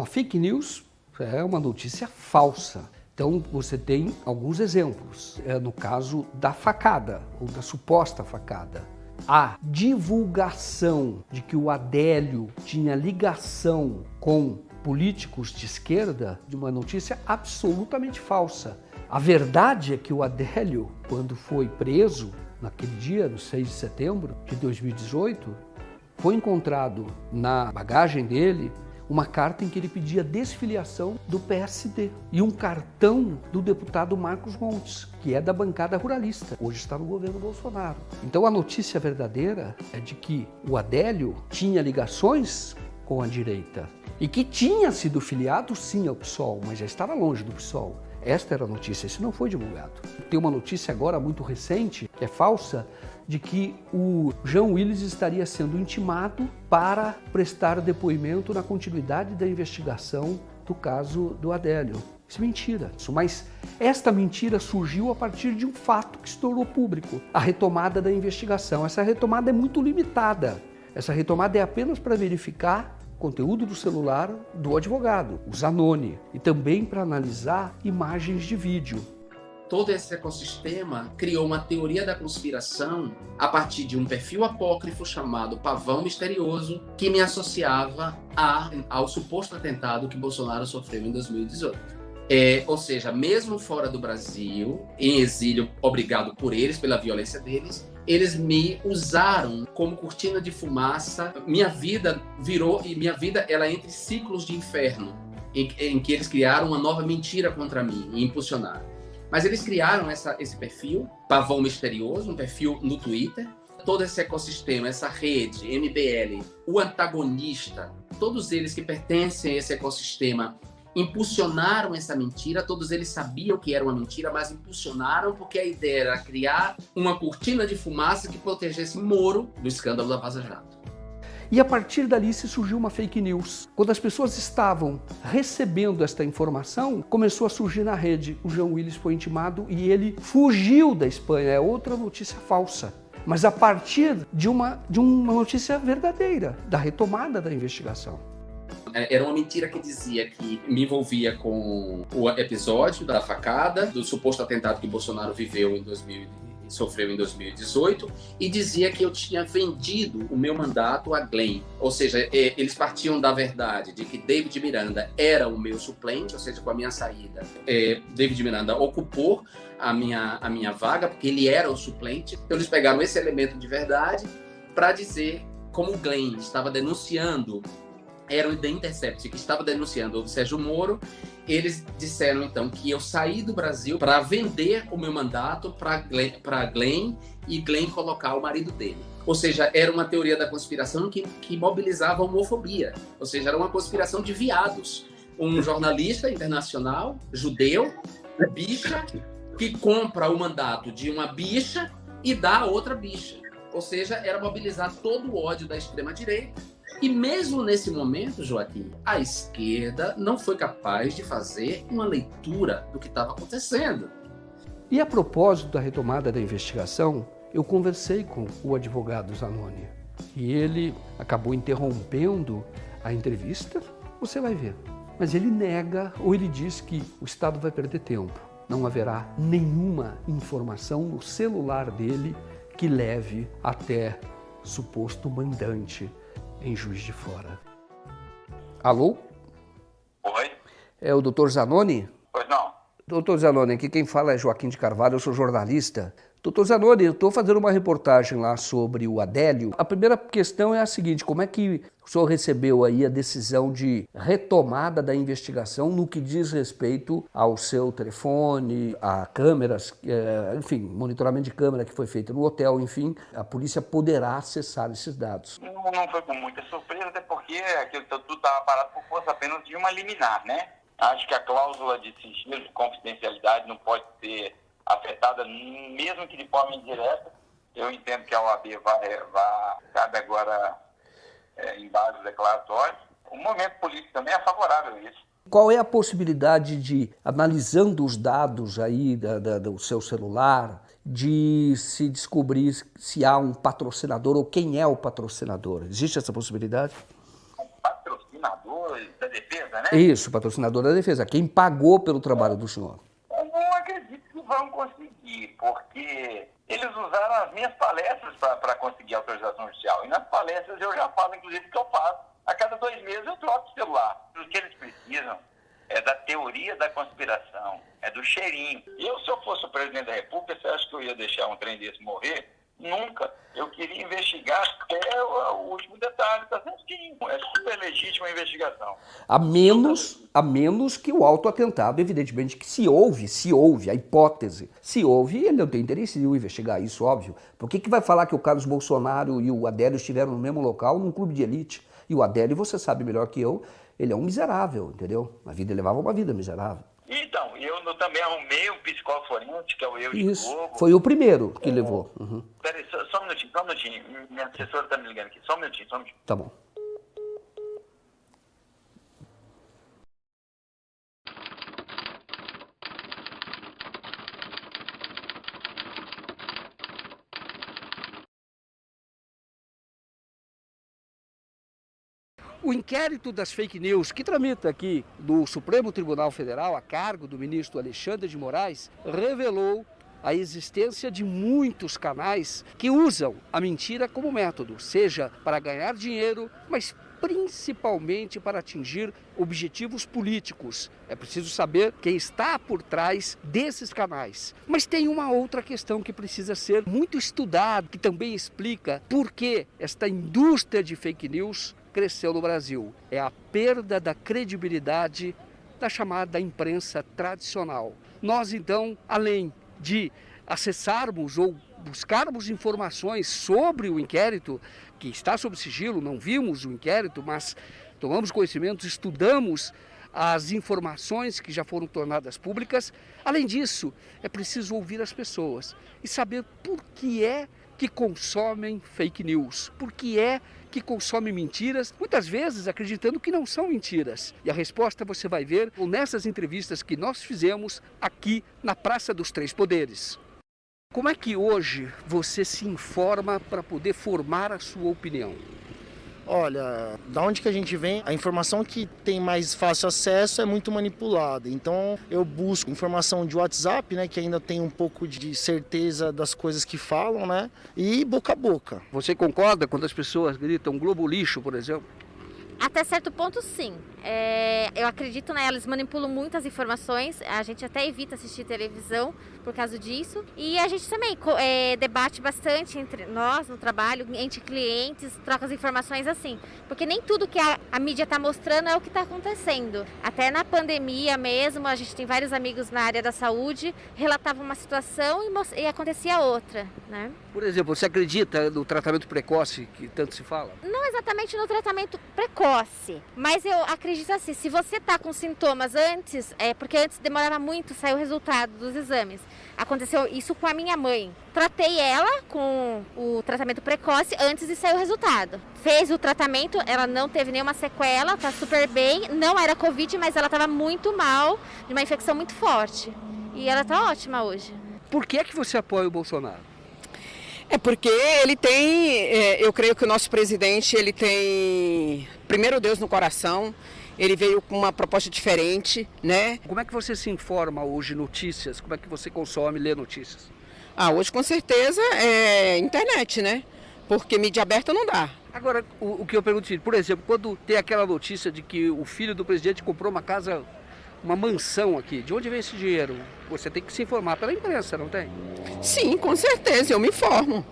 Fake news é uma notícia falsa. Então você tem alguns exemplos. No caso da facada, ou da suposta facada. A divulgação de que o Adélio tinha ligação com políticos de esquerda, de uma notícia absolutamente falsa. A verdade é que o Adélio, quando foi preso, naquele dia, no 6 de setembro de 2018, foi encontrado na bagagem dele uma carta em que ele pedia desfiliação do PSD e um cartão do deputado Marcos Montes, que é da bancada ruralista, hoje está no governo Bolsonaro. Então a notícia verdadeira é de que o Adélio tinha ligações com a direita e que tinha sido filiado sim ao PSOL, mas já estava longe do PSOL. Esta era a notícia, isso não foi divulgado. Tem uma notícia agora muito recente, que é falsa, de que o Jean Willis estaria sendo intimado para prestar depoimento na continuidade da investigação do caso do Adélio. Isso é mentira. Mas esta mentira surgiu a partir de um fato que se tornou público, a retomada da investigação. Essa retomada é muito limitada. Essa retomada é apenas para verificar conteúdo do celular do advogado, o Zanoni, e também para analisar imagens de vídeo. Todo esse ecossistema criou uma teoria da conspiração a partir de um perfil apócrifo chamado Pavão Misterioso, que me associava ao suposto atentado que Bolsonaro sofreu em 2018. Ou seja, mesmo fora do Brasil, em exílio, obrigado por eles, pela violência deles, eles me usaram como cortina de fumaça. Minha vida ela entre ciclos de inferno, em que eles criaram uma nova mentira contra mim e impulsionaram. Mas eles criaram esse perfil, Pavão Misterioso, um perfil no Twitter. Todo esse ecossistema, essa rede, MBL, o antagonista, todos eles que pertencem a esse ecossistema impulsionaram essa mentira, todos eles sabiam que era uma mentira, mas impulsionaram porque a ideia era criar uma cortina de fumaça que protegesse Moro do escândalo da Vaza Jato. E a partir dali se surgiu uma fake news. Quando as pessoas estavam recebendo esta informação, começou a surgir na rede. O Jean Willis foi intimado e ele fugiu da Espanha. É outra notícia falsa. Mas a partir de uma notícia verdadeira, da retomada da investigação. Era uma mentira que dizia que me envolvia com o episódio da facada, do suposto atentado que Bolsonaro sofreu em 2018, e dizia que eu tinha vendido o meu mandato a Glenn. Ou seja, eles partiam da verdade de que David Miranda era o meu suplente, ou seja, com a minha saída, David Miranda ocupou a minha vaga, porque ele era o suplente. Então eles pegaram esse elemento de verdade para dizer como o Glenn estava denunciando, era o The Intercept, que estava denunciando o Sérgio Moro. Eles disseram, então, que eu saí do Brasil para vender o meu mandato para Glenn e Glenn colocar o marido dele. Ou seja, era uma teoria da conspiração que mobilizava a homofobia. Ou seja, era uma conspiração de viados. Um jornalista internacional, judeu, bicha, que compra o mandato de uma bicha e dá a outra bicha. Ou seja, era mobilizar todo o ódio da extrema-direita. E mesmo nesse momento, Joaquim, a esquerda não foi capaz de fazer uma leitura do que estava acontecendo. E a propósito da retomada da investigação, eu conversei com o advogado Zanoni. E ele acabou interrompendo a entrevista, você vai ver. Mas ele nega, ou ele diz que o Estado vai perder tempo. Não haverá nenhuma informação no celular dele que leve até suposto mandante em Juiz de Fora. Alô? Oi? É o Dr. Zanoni? Pois não. Dr. Zanoni, aqui quem fala é Joaquim de Carvalho, eu sou jornalista. Dr. Zanoni, eu estou fazendo uma reportagem lá sobre o Adélio. A primeira questão é a seguinte, como é que o senhor recebeu aí a decisão de retomada da investigação no que diz respeito ao seu telefone, a câmeras, enfim, monitoramento de câmera que foi feito no hotel, enfim, a polícia poderá acessar esses dados? Não foi com muita surpresa, até porque aquilo tudo estava parado por força apenas de uma liminar, né? Acho que a cláusula de sigilo, de confidencialidade não pode ser afetada, mesmo que de forma indireta. Eu entendo que a OAB cabe agora em base declaratória. O momento político também é favorável a isso. Qual é a possibilidade de, analisando os dados aí do seu celular, de se descobrir se há um patrocinador ou quem é o patrocinador? Existe essa possibilidade? Patrocinador da defesa, né? Isso, patrocinador da defesa. Quem pagou pelo trabalho do senhor? Eu não acredito que vão conseguir, porque eles usaram as minhas palestras para conseguir autorização judicial. E nas palestras eu já falo, inclusive, que eu faço. A cada 2 meses eu troco o celular. O que eles precisam é da teoria da conspiração, é do cheirinho. Se eu fosse o presidente da República, você acha que eu ia deixar um trem desse morrer? Nunca. Eu queria investigar até o último detalhe, tá certinho. É super legítima a investigação. A menos que o autoatentado, evidentemente, que se houve, a hipótese, se houve, ele não tem interesse em investigar isso, óbvio. Por que vai falar que o Carlos Bolsonaro e o Adélio estiveram no mesmo local, num clube de elite? E o Adélio, você sabe melhor que eu, ele é um miserável, entendeu? Ele levava uma vida miserável. Então, eu também arrumei um psicólogo forense, que é o Isso, foi o primeiro que levou. Uhum. Peraí, só um minutinho. Minha assessora está me ligando aqui. Só um minutinho. Tá bom. O inquérito das fake news que tramita aqui do Supremo Tribunal Federal, a cargo do ministro Alexandre de Moraes, revelou a existência de muitos canais que usam a mentira como método, seja para ganhar dinheiro, mas principalmente para atingir objetivos políticos. É preciso saber quem está por trás desses canais. Mas tem uma outra questão que precisa ser muito estudada, que também explica por que esta indústria de fake news cresceu no Brasil. É a perda da credibilidade da chamada imprensa tradicional. Nós, então, além de acessarmos ou buscarmos informações sobre o inquérito, que está sob sigilo, não vimos o inquérito, mas tomamos conhecimento, estudamos as informações que já foram tornadas públicas. Além disso, é preciso ouvir as pessoas e saber por que é que consomem fake news, por que é que consomem mentiras, muitas vezes acreditando que não são mentiras. E a resposta você vai ver nessas entrevistas que nós fizemos aqui na Praça dos Três Poderes. Como é que hoje você se informa para poder formar a sua opinião? Olha, da onde que a gente vem, a informação que tem mais fácil acesso é muito manipulada. Então eu busco informação de WhatsApp, né, que ainda tem um pouco de certeza das coisas que falam, né, e boca a boca. Você concorda quando as pessoas gritam Globo lixo, por exemplo? Até certo ponto, sim. Eu acredito, né? Eles manipulam muitas informações. A gente até evita assistir televisão por causa disso. E a gente também debate bastante entre nós no trabalho, entre clientes, troca as informações assim. Porque nem tudo que a mídia está mostrando é o que está acontecendo. Até na pandemia mesmo, a gente tem vários amigos na área da saúde, relatavam uma situação e acontecia outra, né? Por exemplo, você acredita no tratamento precoce que tanto se fala? Não exatamente no tratamento precoce, mas eu acredito assim, se você está com sintomas antes, porque antes demorava muito sair o resultado dos exames. Aconteceu isso com a minha mãe. Tratei ela com o tratamento precoce antes de sair o resultado. Fez o tratamento, ela não teve nenhuma sequela, está super bem. Não era Covid, mas ela estava muito mal, de uma infecção muito forte. E ela está ótima hoje. Por que é que você apoia o Bolsonaro? É porque ele tem, eu creio que o nosso presidente, ele tem primeiro Deus no coração, ele veio com uma proposta diferente, né? Como é que você se informa hoje, notícias? Como é que você consome, lê notícias? Hoje com certeza é internet, né? Porque mídia aberta não dá. Agora, o que eu pergunto, por exemplo, quando tem aquela notícia de que o filho do presidente comprou uma casa, uma mansão aqui, de onde vem esse dinheiro? Você tem que se informar pela imprensa, não tem? Sim, com certeza, eu me informo.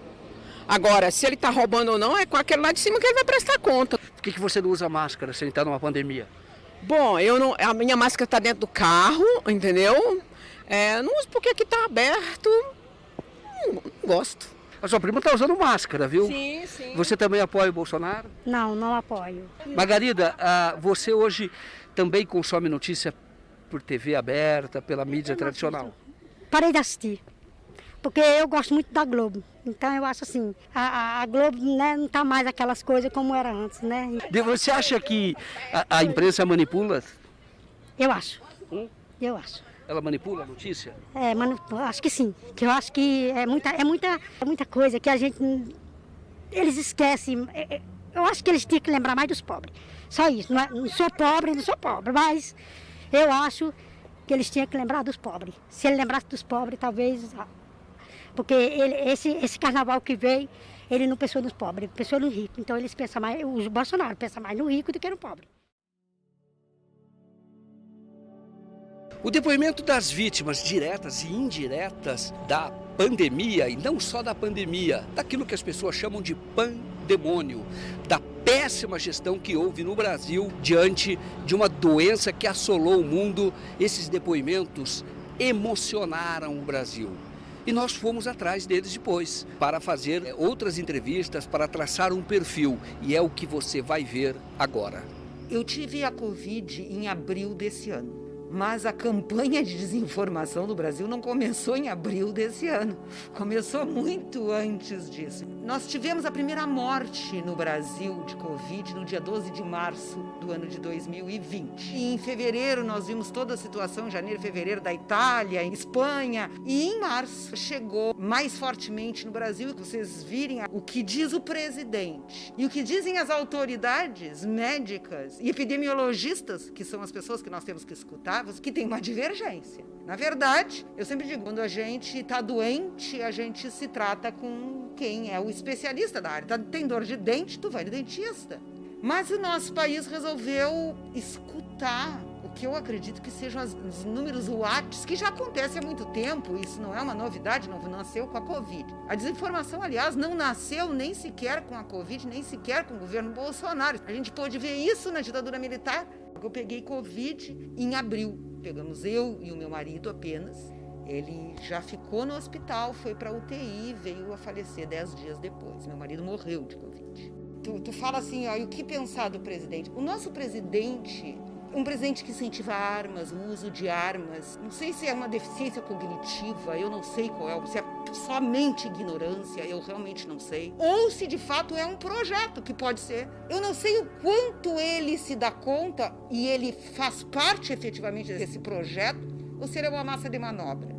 Agora, se ele está roubando ou não, é com aquele lá de cima que ele vai prestar conta. Por que você não usa máscara se ele está numa pandemia? Bom, a minha máscara está dentro do carro, entendeu? Não uso porque aqui está aberto, não gosto. A sua prima está usando máscara, viu? Sim, sim. Você também apoia o Bolsonaro? Não apoio. Margarida, você hoje também consome notícia por TV aberta, pela mídia tradicional? Parei de assistir, porque eu gosto muito da Globo. Então eu acho assim, a Globo, né, não está mais aquelas coisas como era antes, né? Você acha que a imprensa manipula? Eu acho. Eu acho. Ela manipula a notícia? Acho que sim. Que eu acho que é muita coisa que a gente... Eles esquecem. Eu acho que eles tinham que lembrar mais dos pobres. Só isso. Não sou pobre, mas eu acho que eles tinham que lembrar dos pobres. Se ele lembrasse dos pobres, talvez... Porque esse carnaval que veio, ele não pensou nos pobres, pensou no rico. Então eles pensam mais, o Bolsonaro pensa mais no rico do que no pobre. O depoimento das vítimas diretas e indiretas da pandemia, e não só da pandemia, daquilo que as pessoas chamam de pandemônio, da péssima gestão que houve no Brasil diante de uma doença que assolou o mundo, esses depoimentos emocionaram o Brasil. E nós fomos atrás deles depois, para fazer outras entrevistas, para traçar um perfil. E é o que você vai ver agora. Eu tive a Covid em abril desse ano. Mas a campanha de desinformação do Brasil não começou em abril desse ano. Começou muito antes disso. Nós tivemos a primeira morte no Brasil de Covid no dia 12 de março do ano de 2020. E em fevereiro nós vimos toda a situação, janeiro e fevereiro, da Itália, Espanha. E em março chegou mais fortemente no Brasil. Vocês virem o que diz o presidente e o que dizem as autoridades médicas e epidemiologistas, que são as pessoas que nós temos que escutar, que tem uma divergência. Na verdade, eu sempre digo, quando a gente está doente, a gente se trata com quem é o especialista da área. Tem dor de dente, tu vai no dentista. Mas o nosso país resolveu escutar o que eu acredito que sejam os números WhatsApp, que já acontece há muito tempo, isso não é uma novidade, não nasceu com a Covid. A desinformação, aliás, não nasceu nem sequer com a Covid, nem sequer com o governo Bolsonaro. A gente pôde ver isso na ditadura militar. Eu peguei Covid em abril. Pegamos eu e o meu marido apenas. Ele já ficou no hospital, foi para UTI e veio a falecer 10 dias depois. Meu marido morreu de Covid. Tu fala assim, ó, e o que pensar do presidente? O nosso presidente, um presidente que incentiva armas, o uso de armas, não sei se é uma deficiência cognitiva, eu não sei qual é, se é somente ignorância, eu realmente não sei. Ou se de fato é um projeto, que pode ser. Eu não sei o quanto ele se dá conta e ele faz parte efetivamente desse projeto, ou se ele é uma massa de manobra.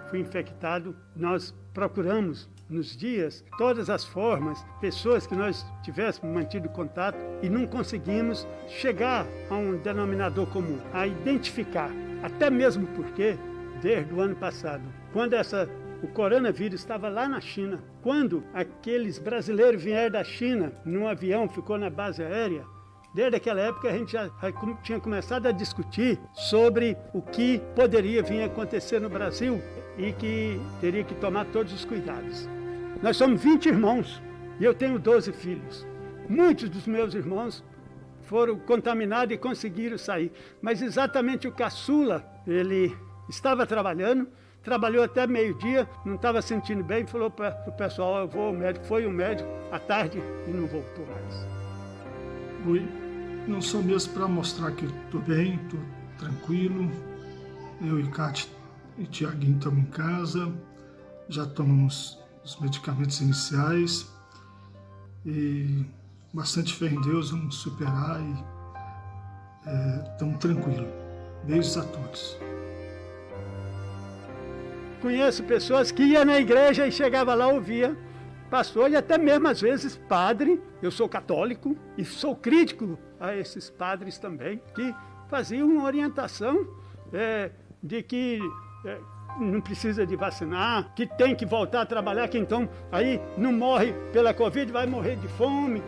Fui infectado, nós procuramos nos dias todas as formas, pessoas que nós tivéssemos mantido contato e não conseguimos chegar a um denominador comum, a identificar, até mesmo porque desde o ano passado, quando o coronavírus estava lá na China, quando aqueles brasileiros vieram da China num avião, ficou na base aérea, desde aquela época a gente já tinha começado a discutir sobre o que poderia vir a acontecer no Brasil e que teria que tomar todos os cuidados. Nós somos 20 irmãos e eu tenho 12 filhos. Muitos dos meus irmãos foram contaminados e conseguiram sair, mas exatamente o caçula, ele estava trabalhando, trabalhou até meio-dia, não estava sentindo bem, falou para o pessoal, eu vou ao médico, foi o médico à tarde e não voltou mais. Fui, não só mesmo para mostrar que eu estou bem, estou tranquilo, eu e Cátia e Tiaguinho estamos em casa, já tomamos os medicamentos iniciais e bastante fé em Deus, vamos superar e estamos tranquilos. Beijos a todos. Conheço pessoas que iam na igreja e chegava lá, ouvia pastor e até mesmo às vezes padre. Eu sou católico e sou crítico a esses padres também, que faziam uma orientação de que não precisa de vacinar, que tem que voltar a trabalhar, que então aí não morre pela Covid, vai morrer de fome.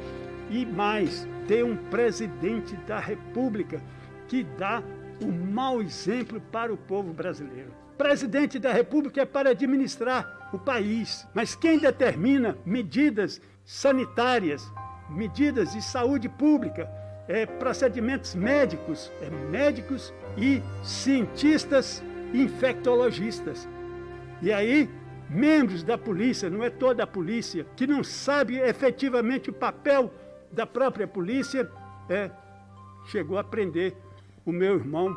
E mais, tem um presidente da República que dá um mau exemplo para o povo brasileiro. Presidente da República é para administrar o país, mas quem determina medidas sanitárias, medidas de saúde pública, procedimentos médicos, médicos e cientistas infectologistas. E aí, membros da polícia, não é toda a polícia, que não sabe efetivamente o papel da própria polícia, chegou a prender o meu irmão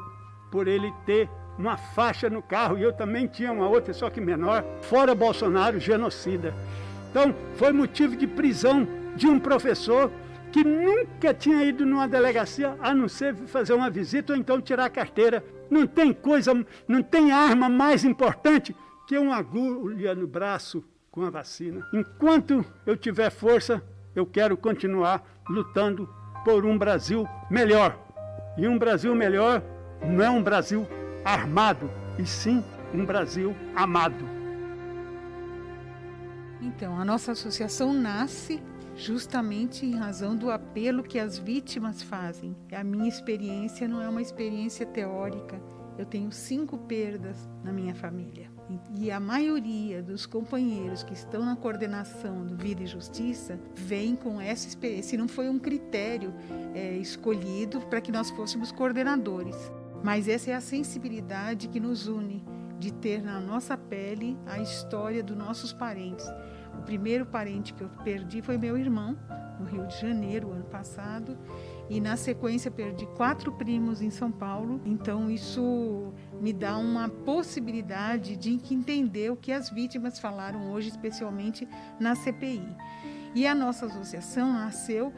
por ele ter uma faixa no carro, e eu também tinha uma outra, só que menor, fora Bolsonaro, genocida. Então, foi motivo de prisão de um professor que nunca tinha ido numa delegacia, a não ser fazer uma visita ou então tirar a carteira. Não tem coisa, não tem arma mais importante que uma agulha no braço com a vacina. Enquanto eu tiver força, eu quero continuar lutando por um Brasil melhor. E um Brasil melhor não é um Brasil armado, e sim um Brasil amado. Então, a nossa associação nasce justamente em razão do apelo que as vítimas fazem. A minha experiência não é uma experiência teórica. Eu tenho 5 perdas na minha família. E a maioria dos companheiros que estão na coordenação do Vida e Justiça vem com essa experiência. Se não foi um critério escolhido para que nós fôssemos coordenadores. Mas essa é a sensibilidade que nos une, de ter na nossa pele a história dos nossos parentes. O primeiro parente que eu perdi foi meu irmão, no Rio de Janeiro, ano passado. E na sequência perdi 4 primos em São Paulo. Então isso me dá uma possibilidade de entender o que as vítimas falaram hoje, especialmente na CPI. E a nossa associação nasceu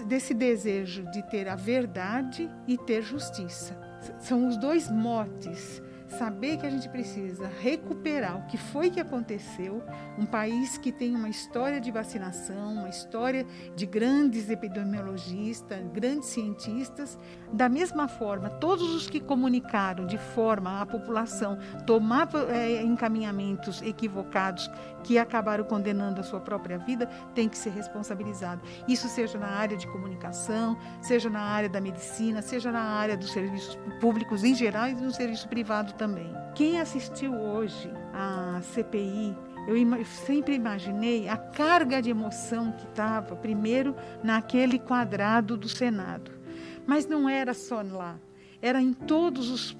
desse desejo de ter a verdade e ter justiça. São os 2 motes. Saber que a gente precisa recuperar o que foi que aconteceu, um país que tem uma história de vacinação, uma história de grandes epidemiologistas, grandes cientistas. Da mesma forma, todos os que comunicaram de forma à população tomar encaminhamentos equivocados que acabaram condenando a sua própria vida, têm que ser responsabilizados. Isso seja na área de comunicação, seja na área da medicina, seja na área dos serviços públicos em geral e no serviço privado também. Quem assistiu hoje à CPI Eu sempre imaginei a carga de emoção que estava, primeiro, naquele quadrado do Senado. Mas não era só lá. Era em todos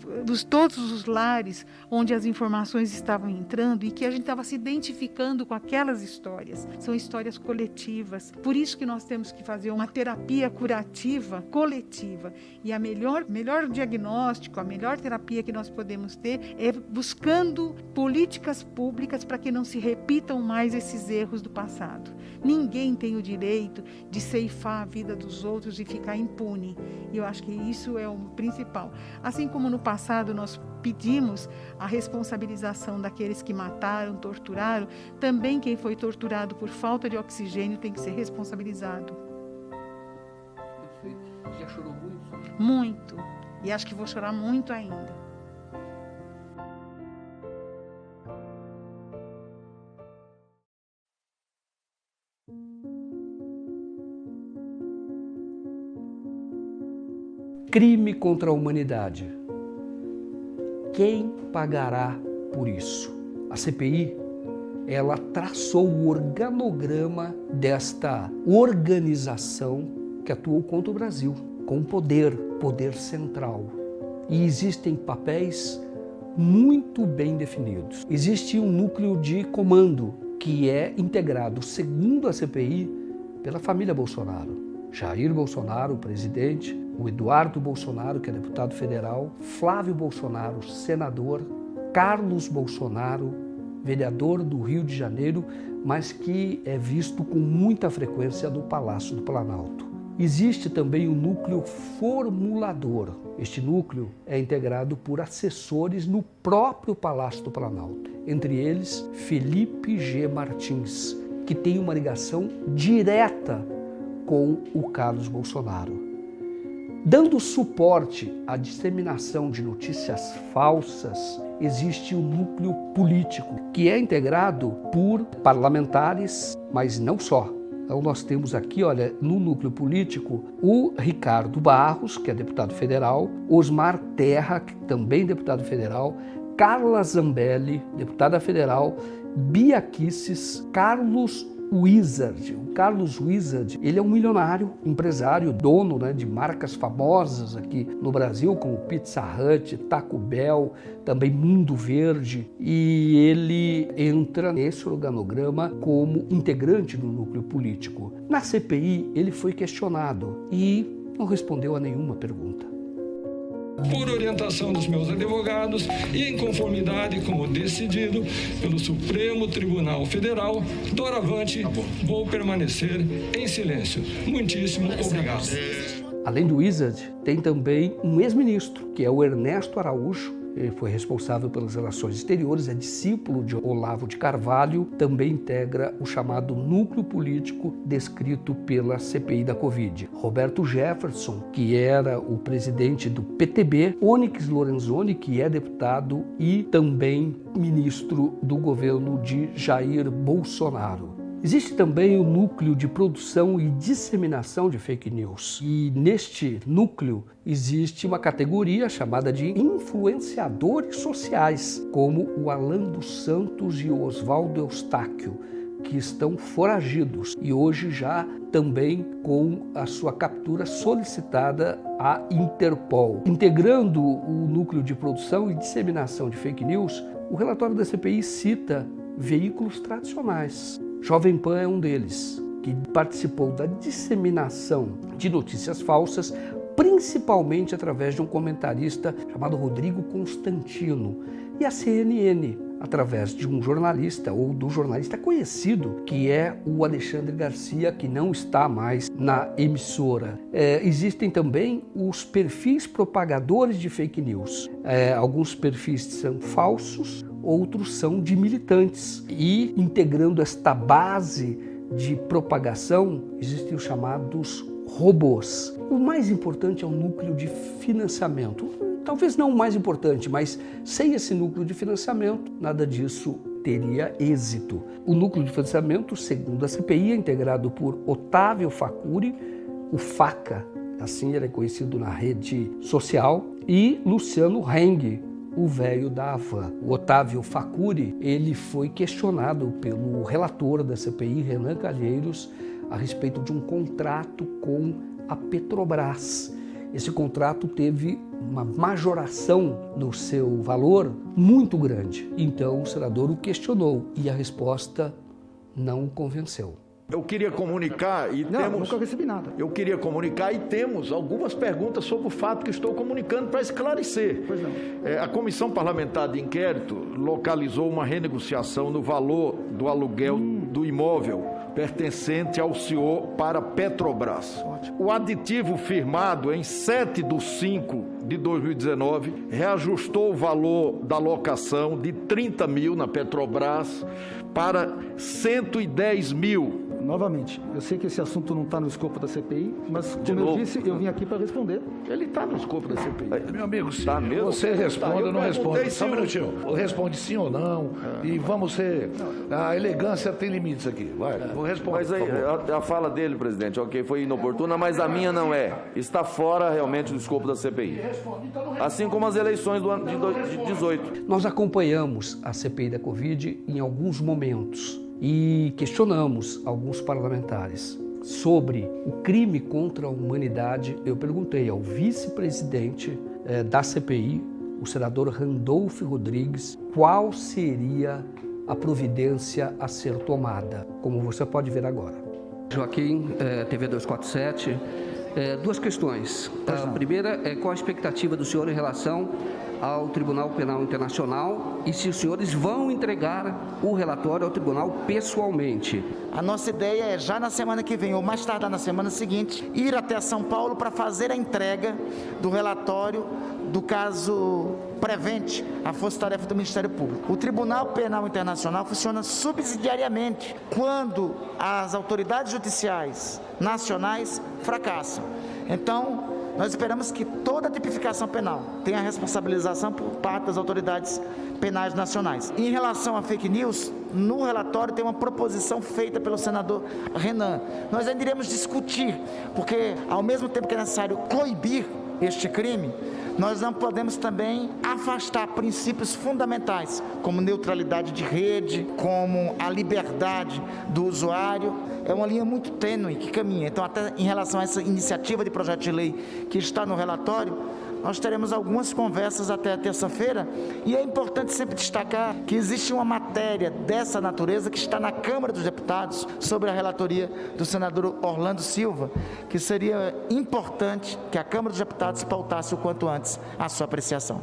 os lares onde as informações estavam entrando e que a gente estava se identificando com aquelas histórias. São histórias coletivas. Por isso que nós temos que fazer uma terapia curativa coletiva. E a melhor diagnóstico, a melhor terapia que nós podemos ter é buscando políticas públicas para que não se repitam mais esses erros do passado. Ninguém tem o direito de ceifar a vida dos outros e ficar impune. E eu acho que isso é o principal. Assim como no passado nós pedimos a responsabilização daqueles que mataram, torturaram, também quem foi torturado por falta de oxigênio tem que ser responsabilizado. Você já chorou muito? Muito. E acho que vou chorar muito ainda. Crime contra a humanidade. Quem pagará por isso? A CPI, ela traçou o organograma desta organização que atuou contra o Brasil, com poder central. E existem papéis muito bem definidos. Existe um núcleo de comando que é integrado, segundo a CPI, pela família Bolsonaro. Jair Bolsonaro, o presidente, o Eduardo Bolsonaro, que é deputado federal, Flávio Bolsonaro, senador, Carlos Bolsonaro, vereador do Rio de Janeiro, mas que é visto com muita frequência no Palácio do Planalto. Existe também um núcleo formulador. Este núcleo é integrado por assessores no próprio Palácio do Planalto, entre eles Felipe G. Martins, que tem uma ligação direta com o Carlos Bolsonaro. Dando suporte à disseminação de notícias falsas, existe um núcleo político, que é integrado por parlamentares, mas não só. Então nós temos aqui, olha, no núcleo político, o Ricardo Barros, que é deputado federal, Osmar Terra, que também é deputado federal, Carla Zambelli, deputada federal, Bia Kicis, Carlos Wizard. O Carlos Wizard, ele é um milionário, empresário, dono, né, de marcas famosas aqui no Brasil, como Pizza Hut, Taco Bell, também Mundo Verde, e ele entra nesse organograma como integrante do núcleo político. Na CPI, ele foi questionado e não respondeu a nenhuma pergunta. Por orientação dos meus advogados e em conformidade com o decidido pelo Supremo Tribunal Federal, doravante vou permanecer em silêncio. Muitíssimo obrigado. Além do Wizard, tem também um ex-ministro, que é o Ernesto Araújo. Ele foi responsável pelas relações exteriores, é discípulo de Olavo de Carvalho, também integra o chamado núcleo político descrito pela CPI da Covid. Roberto Jefferson, que era o presidente do PTB, Onyx Lorenzoni, que é deputado e também ministro do governo de Jair Bolsonaro. Existe também o núcleo de produção e disseminação de fake news. E neste núcleo existe uma categoria chamada de influenciadores sociais, como o Alan dos Santos e o Oswaldo Eustáquio, que estão foragidos e hoje já também com a sua captura solicitada à Interpol. Integrando o núcleo de produção e disseminação de fake news, o relatório da CPI cita veículos tradicionais. Jovem Pan é um deles, que participou da disseminação de notícias falsas, principalmente através de um comentarista chamado Rodrigo Constantino, e a CNN, através de um jornalista ou do jornalista conhecido, que é o Alexandre Garcia, que não está mais na emissora. Existem também os perfis propagadores de fake news. Alguns perfis são falsos, outros são de militantes. E integrando esta base de propagação, existem os chamados robôs. O mais importante é o núcleo de financiamento. Talvez não o mais importante, mas sem esse núcleo de financiamento, nada disso teria êxito. O núcleo de financiamento, segundo a CPI, é integrado por Otávio Facuri, o Faca, assim ele é conhecido na rede social, e Luciano Heng, o velho da Havan. O Otávio Facuri, ele foi questionado pelo relator da CPI, Renan Calheiros, a respeito de um contrato com a Petrobras. Esse contrato teve uma majoração no seu valor muito grande. Então o senador o questionou e a resposta não o convenceu. Eu queria comunicar e nunca recebi nada. Eu queria comunicar e temos algumas perguntas sobre o fato que estou comunicando para esclarecer. Pois não. A Comissão Parlamentar de Inquérito localizou uma renegociação no valor do aluguel do imóvel pertencente ao senhor para Petrobras. Ótimo. O aditivo firmado em 7/5/2019 reajustou o valor da locação de 30 mil na Petrobras para 110 mil. Novamente, eu sei que esse assunto não está no escopo da CPI, mas, como eu disse, eu vim aqui para responder. Ele está no escopo da CPI. Meu amigo, se tá mesmo? você responde ou não responde? Só um minutinho. Responde sim ou não. E vamos ser... A elegância tem limites aqui. Vai, vou responder. Mas aí, a fala dele, presidente, ok, foi inoportuna, mas a minha não é. Está fora realmente do escopo da CPI. Assim como as eleições do ano de 2018. Nós acompanhamos a CPI da Covid em alguns momentos e questionamos alguns parlamentares sobre o crime contra a humanidade. Eu perguntei ao vice-presidente da CPI, o senador Randolfo Rodrigues, qual seria a providência a ser tomada, como você pode ver agora. Joaquim, TV 247, duas questões. A primeira é qual a expectativa do senhor em relação ao Tribunal Penal Internacional e se os senhores vão entregar o relatório ao tribunal pessoalmente. A nossa ideia é já na semana que vem, ou mais tardar na semana seguinte, ir até São Paulo para fazer a entrega do relatório do caso Prevent, a força-tarefa do Ministério Público. O Tribunal Penal Internacional funciona subsidiariamente quando as autoridades judiciais nacionais fracassam. Então, nós esperamos que toda a tipificação penal tenha responsabilização por parte das autoridades penais nacionais. Em relação a fake news, no relatório tem uma proposição feita pelo senador Renan. Nós ainda iremos discutir, porque ao mesmo tempo que é necessário coibir este crime, nós não podemos também afastar princípios fundamentais, como neutralidade de rede, como a liberdade do usuário. É uma linha muito tênue que caminha. Então, até em relação a essa iniciativa de projeto de lei que está no relatório, nós teremos algumas conversas até a terça-feira, e é importante sempre destacar que existe uma matéria dessa natureza que está na Câmara dos Deputados sobre a relatoria do senador Orlando Silva, que seria importante que a Câmara dos Deputados pautasse o quanto antes a sua apreciação.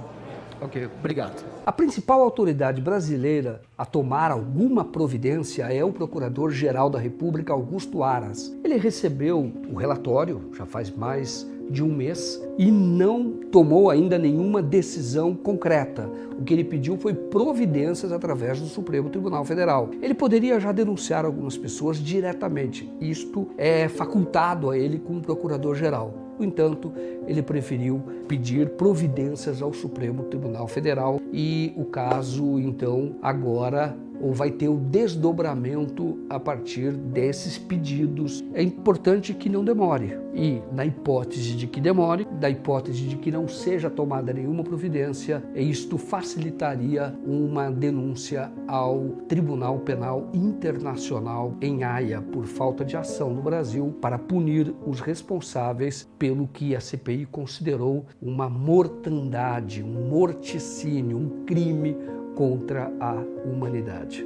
Ok, obrigado. A principal autoridade brasileira a tomar alguma providência é o Procurador-Geral da República, Augusto Aras. Ele recebeu o relatório já faz mais de um mês e não tomou ainda nenhuma decisão concreta. O que ele pediu foi providências através do Supremo Tribunal Federal. Ele poderia já denunciar algumas pessoas diretamente. Isto é facultado a ele como Procurador-Geral. No entanto, ele preferiu pedir providências ao Supremo Tribunal Federal e o caso, então, agora vai ter o desdobramento a partir desses pedidos. É importante que não demore e, na hipótese de que demore, da hipótese de que não seja tomada nenhuma providência, isto facilitaria uma denúncia ao Tribunal Penal Internacional em Haia por falta de ação no Brasil para punir os responsáveis pelo que a CPI considerou uma mortandade, um morticínio, um crime contra a humanidade.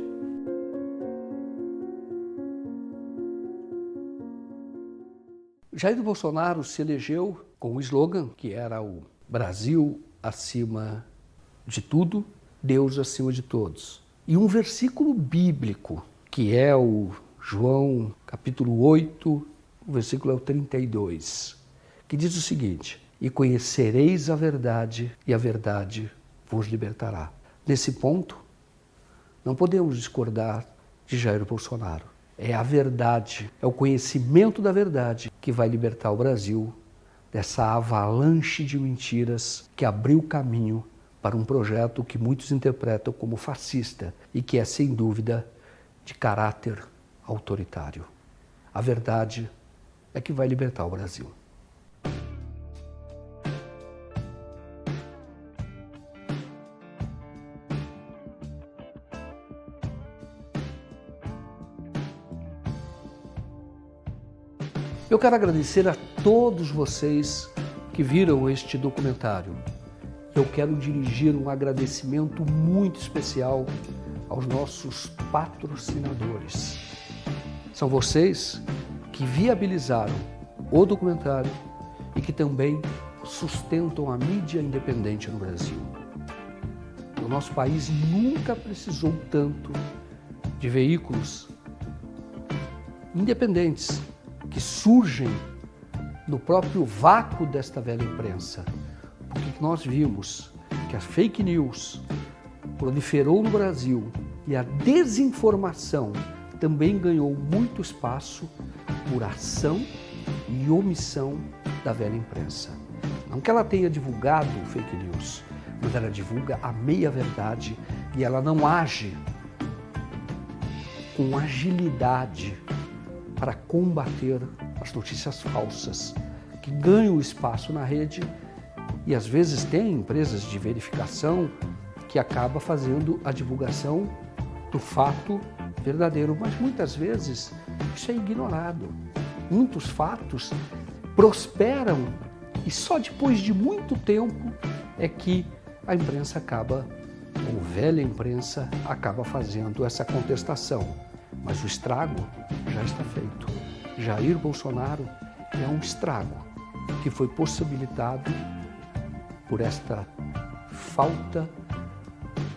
Jair Bolsonaro se elegeu com o slogan que era o Brasil acima de tudo, Deus acima de todos. E um versículo bíblico, que é o João capítulo 8, o versículo é o 32, que diz o seguinte: e conhecereis a verdade, e a verdade vos libertará. Nesse ponto, não podemos discordar de Jair Bolsonaro. É a verdade, é o conhecimento da verdade que vai libertar o Brasil dessa avalanche de mentiras que abriu caminho para um projeto que muitos interpretam como fascista e que é, sem dúvida, de caráter autoritário. A verdade é que vai libertar o Brasil. Eu quero agradecer a todos vocês que viram este documentário. Eu quero dirigir um agradecimento muito especial aos nossos patrocinadores. São vocês que viabilizaram o documentário e que também sustentam a mídia independente no Brasil. O nosso país nunca precisou tanto de veículos independentes que surgem no próprio vácuo desta velha imprensa, porque nós vimos que a fake news proliferou no Brasil e a desinformação também ganhou muito espaço por ação e omissão da velha imprensa. Não que ela tenha divulgado fake news, mas ela divulga a meia-verdade e ela não age com agilidade para combater as notícias falsas que ganham espaço na rede e às vezes tem empresas de verificação que acaba fazendo a divulgação do fato verdadeiro, mas muitas vezes isso é ignorado. Muitos fatos prosperam e só depois de muito tempo é que a imprensa acaba, ou velha imprensa, acaba fazendo essa contestação. Mas o estrago já está feito. Jair Bolsonaro é um estrago que foi possibilitado por esta falta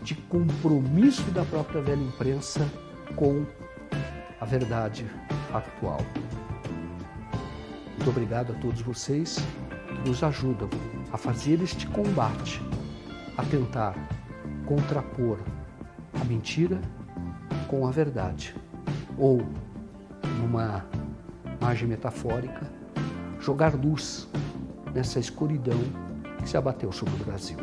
de compromisso da própria velha imprensa com a verdade atual. Muito obrigado a todos vocês que nos ajudam a fazer este combate, a tentar contrapor a mentira com a verdade, ou, numa imagem metafórica, jogar luz nessa escuridão que se abateu sobre o Brasil.